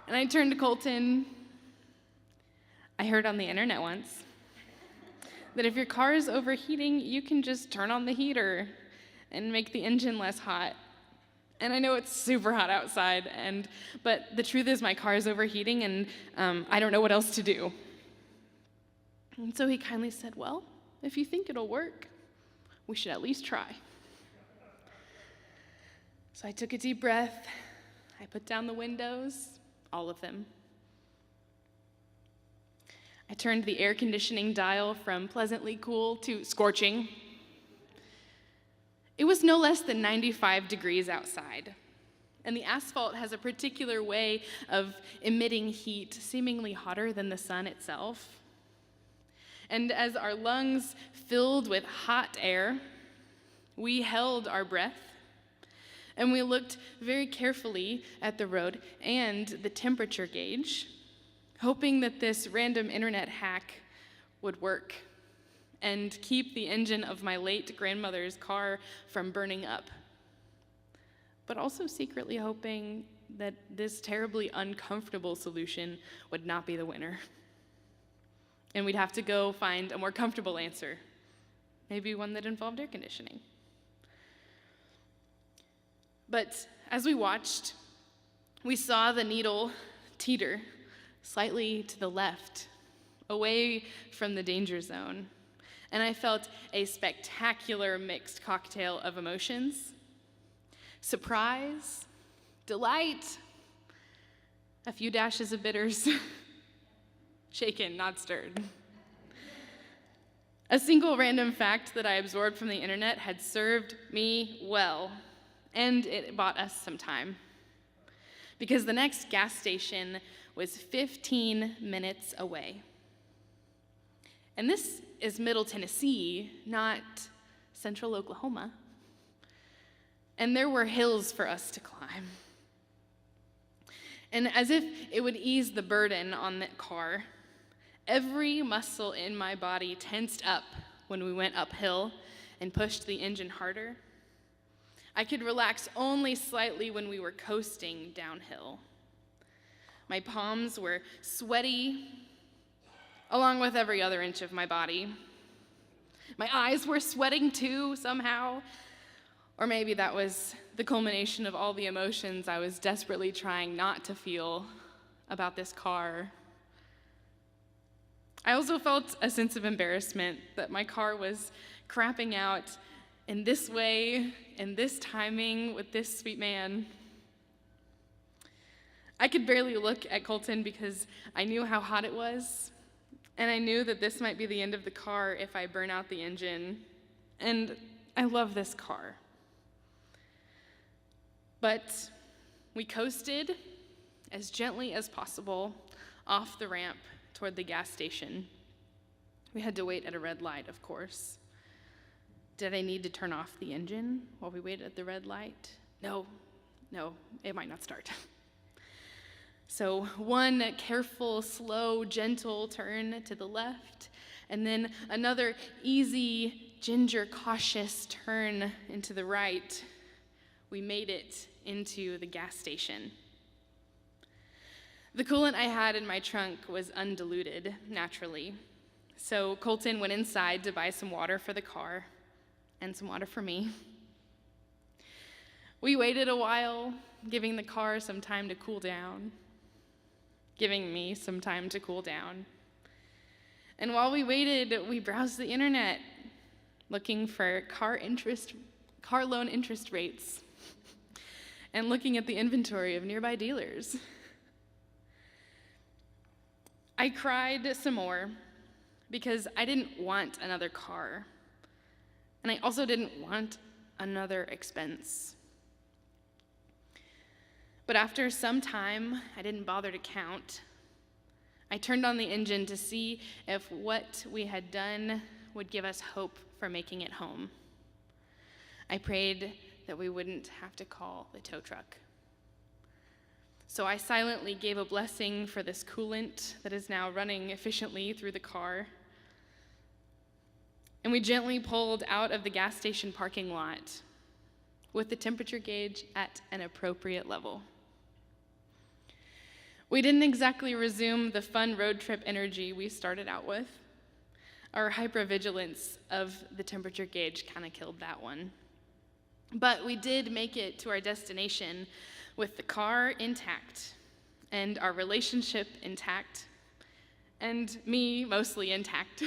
And I turned to Colton. I heard on the internet once that if your car is overheating, you can just turn on the heater and make the engine less hot. And I know it's super hot outside, but the truth is my car is overheating, and I don't know what else to do. And so he kindly said, well, if you think it'll work, we should at least try. So I took a deep breath. I put down the windows, all of them. I turned the air conditioning dial from pleasantly cool to scorching. It was no less than 95 degrees outside, and the asphalt has a particular way of emitting heat, seemingly hotter than the sun itself. And as our lungs filled with hot air, we held our breath, and we looked very carefully at the road and the temperature gauge, hoping that this random internet hack would work and keep the engine of my late grandmother's car from burning up, but also secretly hoping that this terribly uncomfortable solution would not be the winner. And we'd have to go find a more comfortable answer, maybe one that involved air conditioning. But as we watched, we saw the needle teeter slightly to the left, away from the danger zone. And I felt a spectacular mixed cocktail of emotions: surprise, delight, a few dashes of bitters, shaken, not stirred. A single random fact that I absorbed from the internet had served me well, and it bought us some time, because the next gas station was 15 minutes away. And this is Middle Tennessee, not Central Oklahoma. And there were hills for us to climb. And as if it would ease the burden on the car, every muscle in my body tensed up when we went uphill and pushed the engine harder. I could relax only slightly when we were coasting downhill. My palms were sweaty, along with every other inch of my body. My eyes were sweating too, somehow. Or maybe that was the culmination of all the emotions I was desperately trying not to feel about this car. I also felt a sense of embarrassment that my car was crapping out in this way, in this timing, with this sweet man. I could barely look at Colton because I knew how hot it was, and I knew that this might be the end of the car if I burn out the engine. And I love this car. But we coasted as gently as possible off the ramp toward the gas station. We had to wait at a red light, of course. Did I need to turn off the engine while we waited at the red light? No, it might not start. So one careful, slow, gentle turn to the left, and then another easy, ginger, cautious turn into the right. We made it into the gas station. The coolant I had in my trunk was undiluted, naturally. So Colton went inside to buy some water for the car and some water for me. We waited a while, giving the car some time to cool down, giving me some time to cool down. And while we waited, we browsed the internet, looking for car loan interest rates, and looking at the inventory of nearby dealers. I cried some more because I didn't want another car, and I also didn't want another expense. But after some time, I didn't bother to count. I turned on the engine to see if what we had done would give us hope for making it home. I prayed that we wouldn't have to call the tow truck. So I silently gave a blessing for this coolant that is now running efficiently through the car. And we gently pulled out of the gas station parking lot with the temperature gauge at an appropriate level. We didn't exactly resume the fun road trip energy we started out with. Our hypervigilance of the temperature gauge kind of killed that one. But we did make it to our destination with the car intact and our relationship intact and me mostly intact.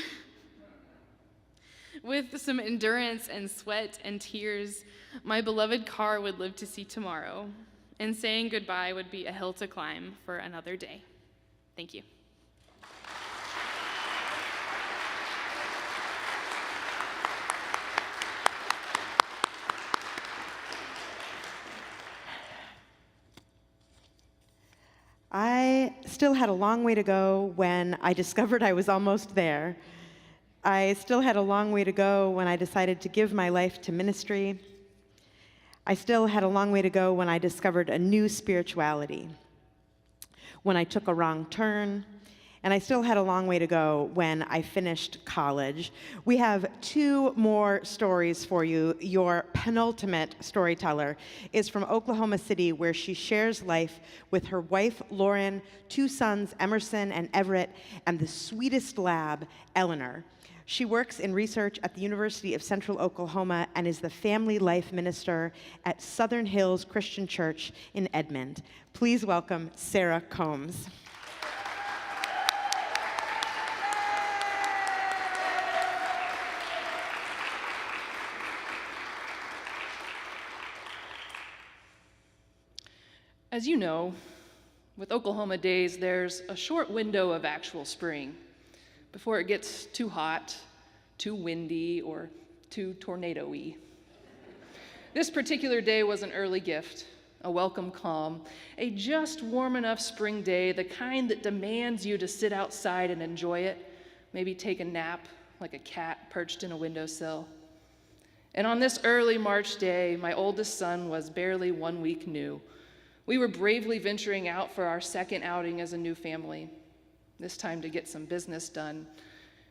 With some endurance and sweat and tears, my beloved car would live to see tomorrow, and saying goodbye would be a hill to climb for another day. Thank you. still had a long way to go when I discovered I was almost there. I still had a long way to go when I decided to give my life to ministry. I still had a long way to go when I discovered a new spirituality, when I took a wrong turn, and I still had a long way to go when I finished college. We have 2 more stories for you. Your penultimate storyteller is from Oklahoma City, where she shares life with her wife, Lauren, 2 sons, Emerson and Everett, and the sweetest lab, Eleanor. She works in research at the University of Central Oklahoma and is the family life minister at Southern Hills Christian Church in Edmond. Please welcome Sarah Combs. As you know, with Oklahoma days, there's a short window of actual spring before it gets too hot, too windy, or too tornado-y. This particular day was an early gift, a welcome calm, a just warm enough spring day, the kind that demands you to sit outside and enjoy it, maybe take a nap like a cat perched in a windowsill. And on this early March day, my oldest son was barely 1 week new. We were bravely venturing out for our second outing as a new family, this time to get some business done.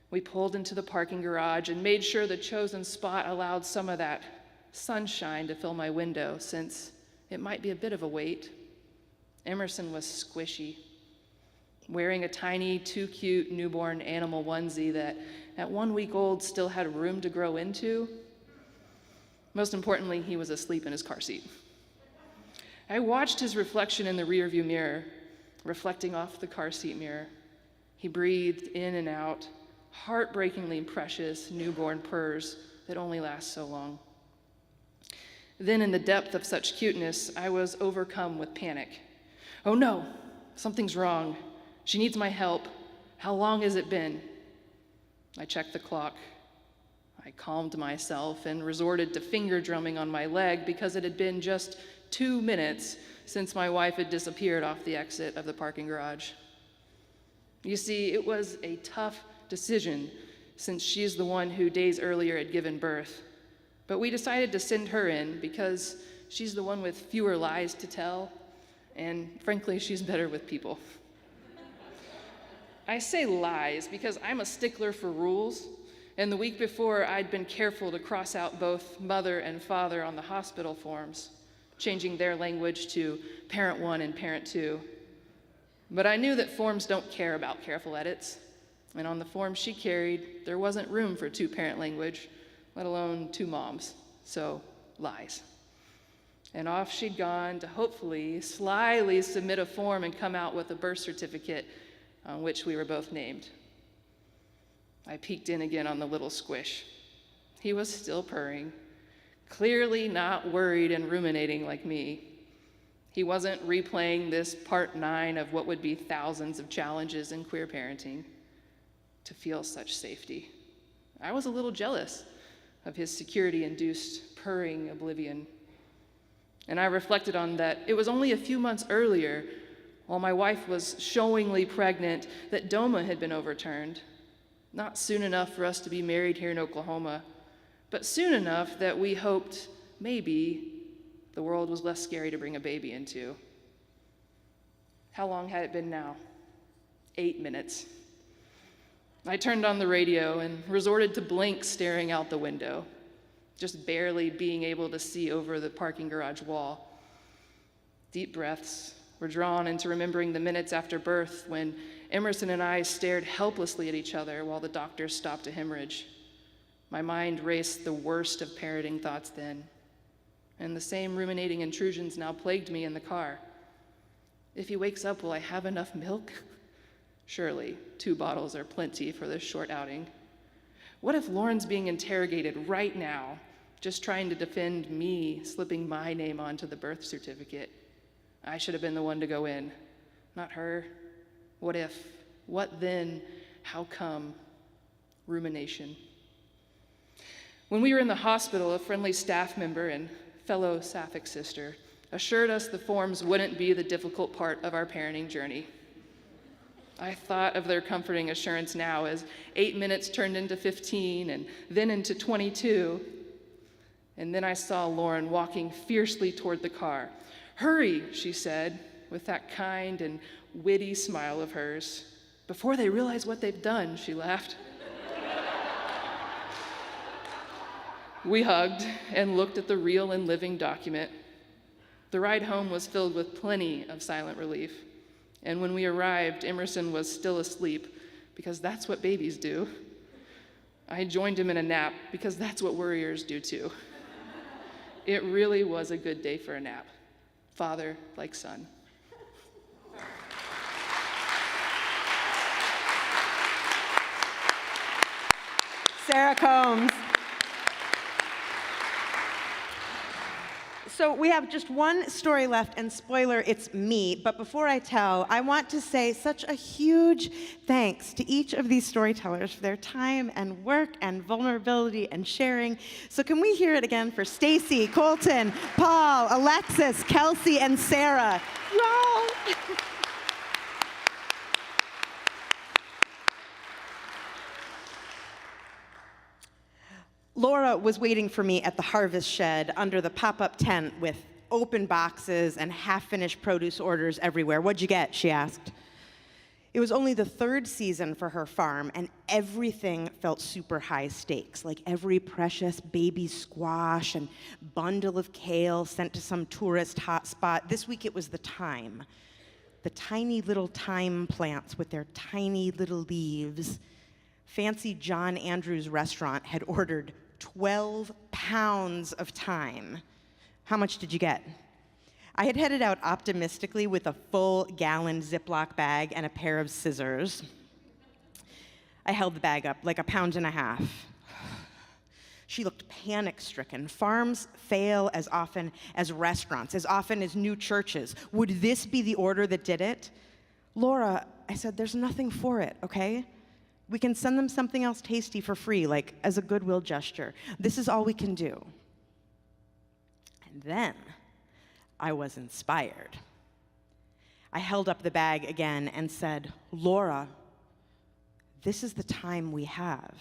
We pulled into the parking garage and made sure the chosen spot allowed some of that sunshine to fill my window, since it might be a bit of a wait. Emerson was squishy, wearing a tiny, too cute newborn animal onesie that at 1 week old still had room to grow into. Most importantly, he was asleep in his car seat. I watched his reflection in the rearview mirror, reflecting off the car seat mirror. He breathed in and out, heartbreakingly precious newborn purrs that only last so long. Then, in the depth of such cuteness, I was overcome with panic. Oh no, something's wrong. She needs my help. How long has it been? I checked the clock. I calmed myself and resorted to finger drumming on my leg because it had been just 2 minutes since my wife had disappeared off the exit of the parking garage. You see, it was a tough decision since she's the one who days earlier had given birth. But we decided to send her in because she's the one with fewer lies to tell, and frankly, she's better with people. I say lies because I'm a stickler for rules, and the week before I'd been careful to cross out both mother and father on the hospital forms, changing their language to parent 1 and parent 2. But I knew that forms don't care about careful edits, and on the form she carried, there wasn't room for 2-parent language, let alone 2 moms, so lies. And off she'd gone to hopefully slyly submit a form and come out with a birth certificate on which we were both named. I peeked in again on the little squish. He was still purring, clearly not worried and ruminating like me. He wasn't replaying this part 9 of what would be thousands of challenges in queer parenting to feel such safety. I was a little jealous of his security-induced purring oblivion. And I reflected on that it was only a few months earlier, while my wife was showingly pregnant, that DOMA had been overturned. Not soon enough for us to be married here in Oklahoma, but soon enough that we hoped maybe the world was less scary to bring a baby into. How long had it been now? 8 minutes. I turned on the radio and resorted to blink staring out the window, just barely being able to see over the parking garage wall. Deep breaths were drawn into remembering the minutes after birth when Emerson and I stared helplessly at each other while the doctor stopped a hemorrhage. My mind raced the worst of parenting thoughts then, and the same ruminating intrusions now plagued me in the car. If he wakes up, will I have enough milk? Surely 2 bottles are plenty for this short outing. What if Lauren's being interrogated right now, just trying to defend me slipping my name onto the birth certificate? I should have been the one to go in, not her. What if? What then? How come? Rumination. When we were in the hospital, a friendly staff member and fellow Sapphic sister assured us the forms wouldn't be the difficult part of our parenting journey. I thought of their comforting assurance now as 8 minutes turned into 15 and then into 22. And then I saw Lauren walking fiercely toward the car. "Hurry," she said, with that kind and witty smile of hers. "Before they realize what they've done," she laughed. We hugged and looked at the real and living document. The ride home was filled with plenty of silent relief. And when we arrived, Emerson was still asleep, because that's what babies do. I joined him in a nap, because that's what worriers do too. It really was a good day for a nap. Father like son. Sarah Combs. So we have just one story left, and spoiler, it's me. But before I tell, I want to say such a huge thanks to each of these storytellers for their time and work and vulnerability and sharing. So can we hear it again for Stacy, Colton, Paul, Alexis, Kelsey, and Sarah? Y'all. Laura was waiting for me at the harvest shed under the pop-up tent with open boxes and half-finished produce orders everywhere. "What'd you get?" she asked. It was only the third season for her farm, and everything felt super high stakes, like every precious baby squash and bundle of kale sent to some tourist hotspot. This week it was the thyme. The tiny little thyme plants with their tiny little leaves. Fancy John Andrews restaurant had ordered 12 pounds of thyme. How much did you get? I had headed out optimistically with a full-gallon Ziploc bag and a pair of scissors. I held the bag up like 1.5 pounds. She looked panic-stricken. Farms fail as often as restaurants, as often as new churches. Would this be the order that did it? "Laura," I said, "there's nothing for it, okay? We can send them something else tasty for free, like as a goodwill gesture. This is all we can do." And then I was inspired. I held up the bag again and said, "Laura, this is the time we have."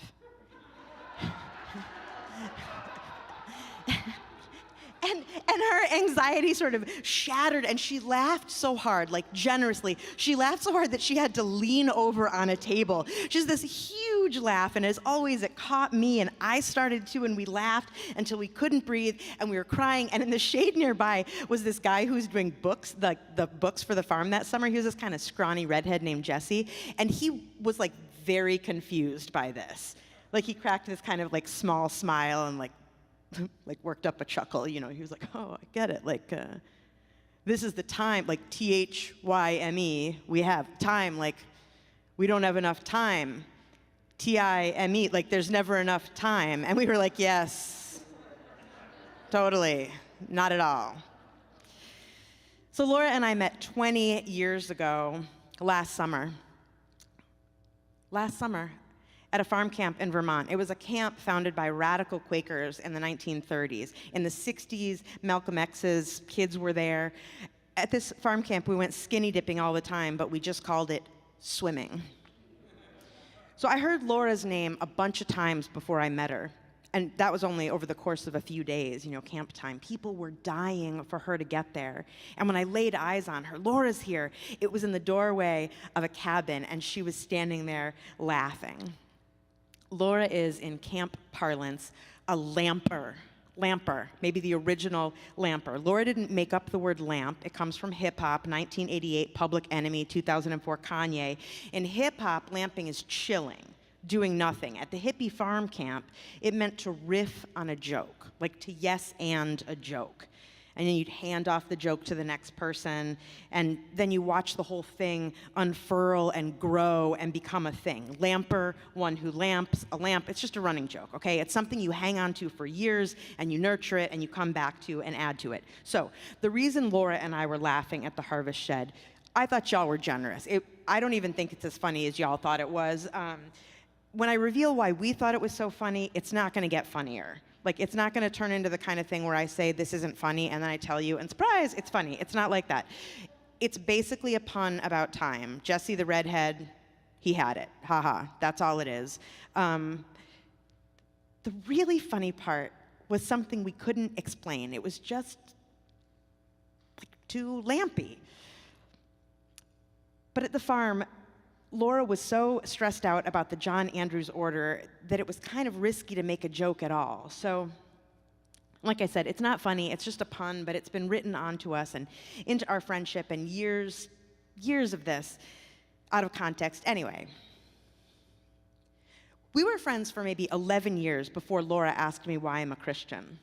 And her anxiety sort of shattered, and she laughed so hard, like generously. She laughed so hard that she had to lean over on a table. Just this huge laugh, and as always, it caught me, and I started too, and we laughed until we couldn't breathe, and we were crying. And in the shade nearby was this guy who was doing books, the books for the farm that summer. He was this kind of scrawny redhead named Jesse, and he was like very confused by this. Like he cracked this kind of like small smile and like worked up a chuckle, you know. He was like, "Oh, I get it. Like, this is the time, like THYME, we have time, like we don't have enough time. TIME, like there's never enough time." And we were like, "Yes, totally, not at all." So Laura and I met 20 years ago, last summer, at a farm camp in Vermont. It was a camp founded by radical Quakers in the 1930s. In the 60s, Malcolm X's kids were there. At this farm camp, we went skinny dipping all the time, but we just called it swimming. So I heard Laura's name a bunch of times before I met her. And that was only over the course of a few days, you know, camp time. People were dying for her to get there. And when I laid eyes on her, "Laura's here," it was in the doorway of a cabin, and she was standing there laughing. Laura is, in camp parlance, a lamper, maybe the original lamper. Laura didn't make up the word lamp. It comes from hip-hop, 1988, Public Enemy, 2004, Kanye. In hip-hop, lamping is chilling, doing nothing. At the hippie farm camp, it meant to riff on a joke, like to yes and a joke. And then you'd hand off the joke to the next person, and then you watch the whole thing unfurl and grow and become a thing. Lamper, one who lamps, a lamp, it's just a running joke, okay? It's something you hang on to for years, and you nurture it, and you come back to and add to it. So the reason Laura and I were laughing at the harvest shed, I thought y'all were generous. I don't even think it's as funny as y'all thought it was. When I reveal why we thought it was so funny, it's not gonna get funnier. Like, it's not gonna turn into the kind of thing where I say, "This isn't funny," and then I tell you, and surprise, it's funny. It's not like that. It's basically a pun about time. Jesse the redhead, he had it. Haha, that's all it is. The really funny part was something we couldn't explain. It was just like too lampy. But at the farm, Laura was so stressed out about the John Andrews order that it was kind of risky to make a joke at all. So, like I said, it's not funny, it's just a pun, but it's been written onto us and into our friendship, and years of this out of context. Anyway, we were friends for maybe 11 years before Laura asked me why I'm a Christian.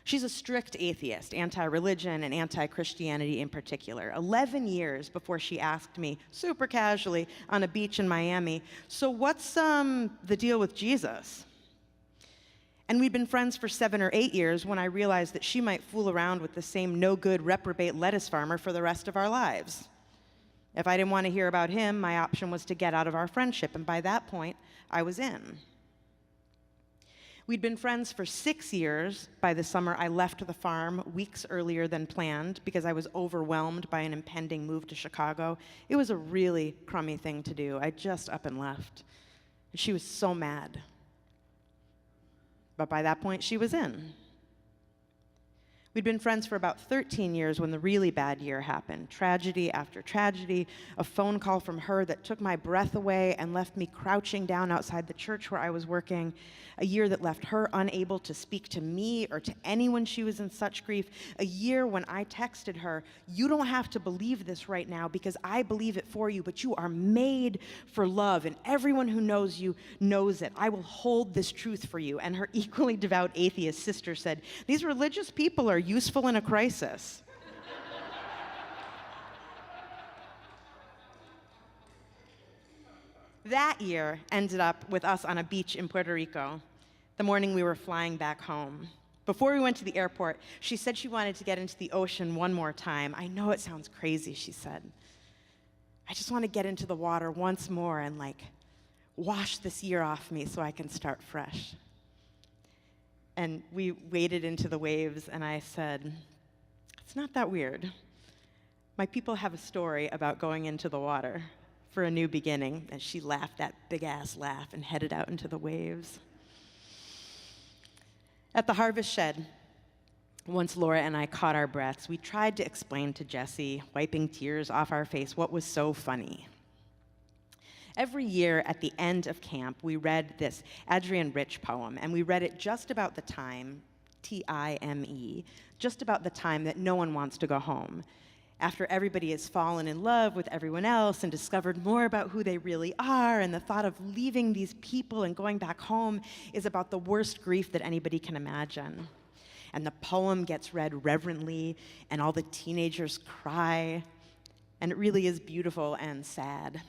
She's a strict atheist, anti-religion and anti-Christianity in particular. 11 years before she asked me, super casually, on a beach in Miami, so what's the deal with Jesus? And we'd been friends for 7 or 8 years when I realized that she might fool around with the same no-good reprobate lettuce farmer for the rest of our lives. If I didn't want to hear about him, my option was to get out of our friendship, and by that point, I was in. We'd been friends for 6 years by the summer I left the farm weeks earlier than planned because I was overwhelmed by an impending move to Chicago. It was a really crummy thing to do. I just up and left. And she was so mad. But by that point, she was in. We'd been friends for about 13 years when the really bad year happened. Tragedy after tragedy, a phone call from her that took my breath away and left me crouching down outside the church where I was working. A year that left her unable to speak to me or to anyone she was in such grief. A year when I texted her, "You don't have to believe this right now because I believe it for you, but you are made for love, and everyone who knows you knows it. I will hold this truth for you." And her equally devout atheist sister said, "These religious people are useful in a crisis." That year ended up with us on a beach in Puerto Rico, the morning we were flying back home. Before we went to the airport, she said she wanted to get into the ocean one more time. "I know it sounds crazy," she said. "I just want to get into the water once more and wash this year off me so I can start fresh." And we waded into the waves, and I said, "It's not that weird. My people have a story about going into the water for a new beginning." And she laughed that big-ass laugh and headed out into the waves. At the harvest shed, once Laura and I caught our breaths, we tried to explain to Jesse, wiping tears off our face, what was so funny. Every year at the end of camp, we read this Adrienne Rich poem, and we read it just about the time, T-I-M-E, just about the time that no one wants to go home. After everybody has fallen in love with everyone else and discovered more about who they really are, and the thought of leaving these people and going back home is about the worst grief that anybody can imagine. And the poem gets read reverently, and all the teenagers cry, and it really is beautiful and sad.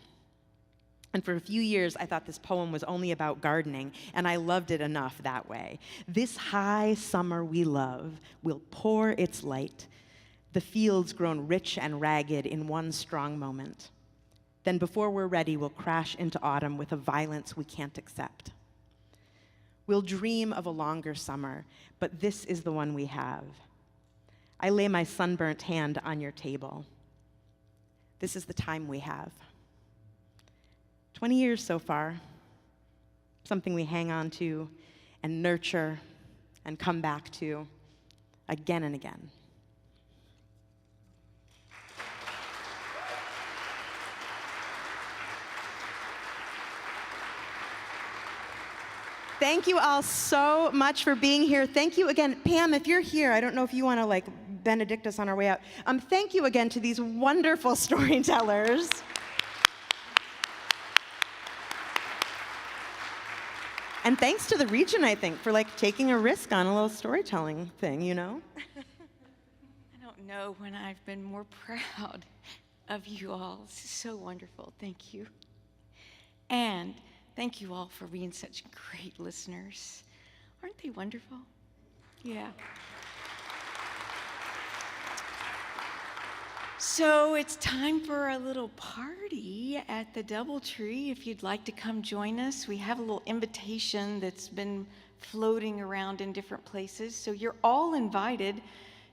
And for a few years, I thought this poem was only about gardening, and I loved it enough that way. "This high summer we love will pour its light, the fields grown rich and ragged in one strong moment. Then before we're ready, we'll crash into autumn with a violence we can't accept. We'll dream of a longer summer, but this is the one we have. I lay my sunburnt hand on your table. This is the time we have. 20 years so far, something we hang on to and nurture and come back to again and again." Thank you all so much for being here. Thank you again. Pam, if you're here, I don't know if you want to benedict us on our way out. Thank you again to these wonderful storytellers. And thanks to the region, I think, for taking a risk on a little storytelling thing, you know? I don't know when I've been more proud of you all. This is so wonderful. Thank you. And thank you all for being such great listeners. Aren't they wonderful? Yeah. So it's time for a little party at the DoubleTree. If you'd like to come join us, we have a little invitation that's been floating around in different places. So you're all invited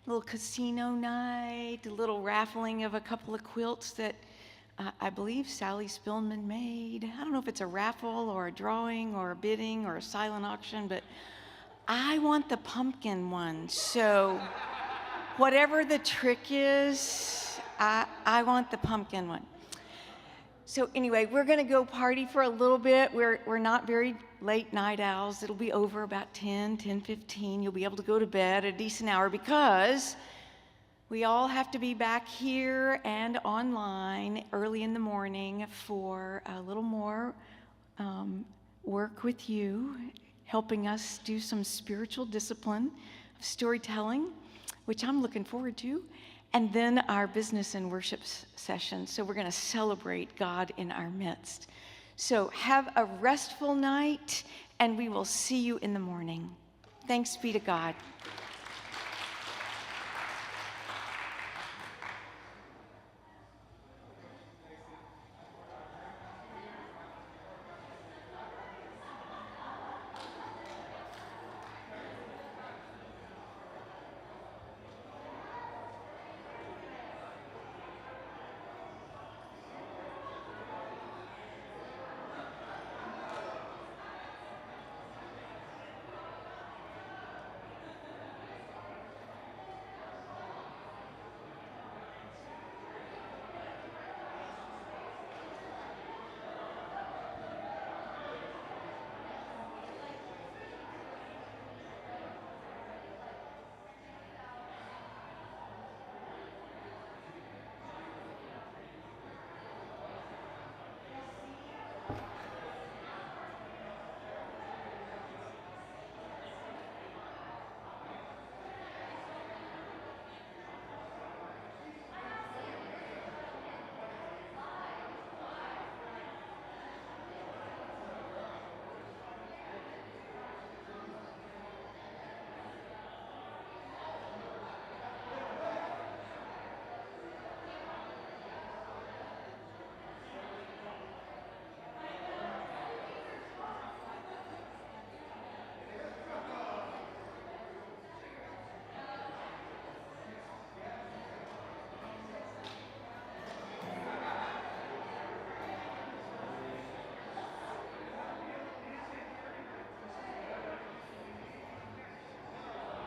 little casino night, a little raffling of a couple of quilts that I believe Sally Spillman made. I don't know if it's a raffle or a drawing or a bidding or a silent auction, but I want the pumpkin one. So whatever the trick is, I want the pumpkin one. So anyway, we're gonna go party for a little bit. We're not very late night owls. It'll be over about 10:15. You'll be able to go to bed at a decent hour because we all have to be back here and online early in the morning for a little more work with you, helping us do some spiritual discipline of storytelling, which I'm looking forward to, and then our business and worship session. So we're going to celebrate God in our midst. So have a restful night, and we will see you in the morning. Thanks be to God.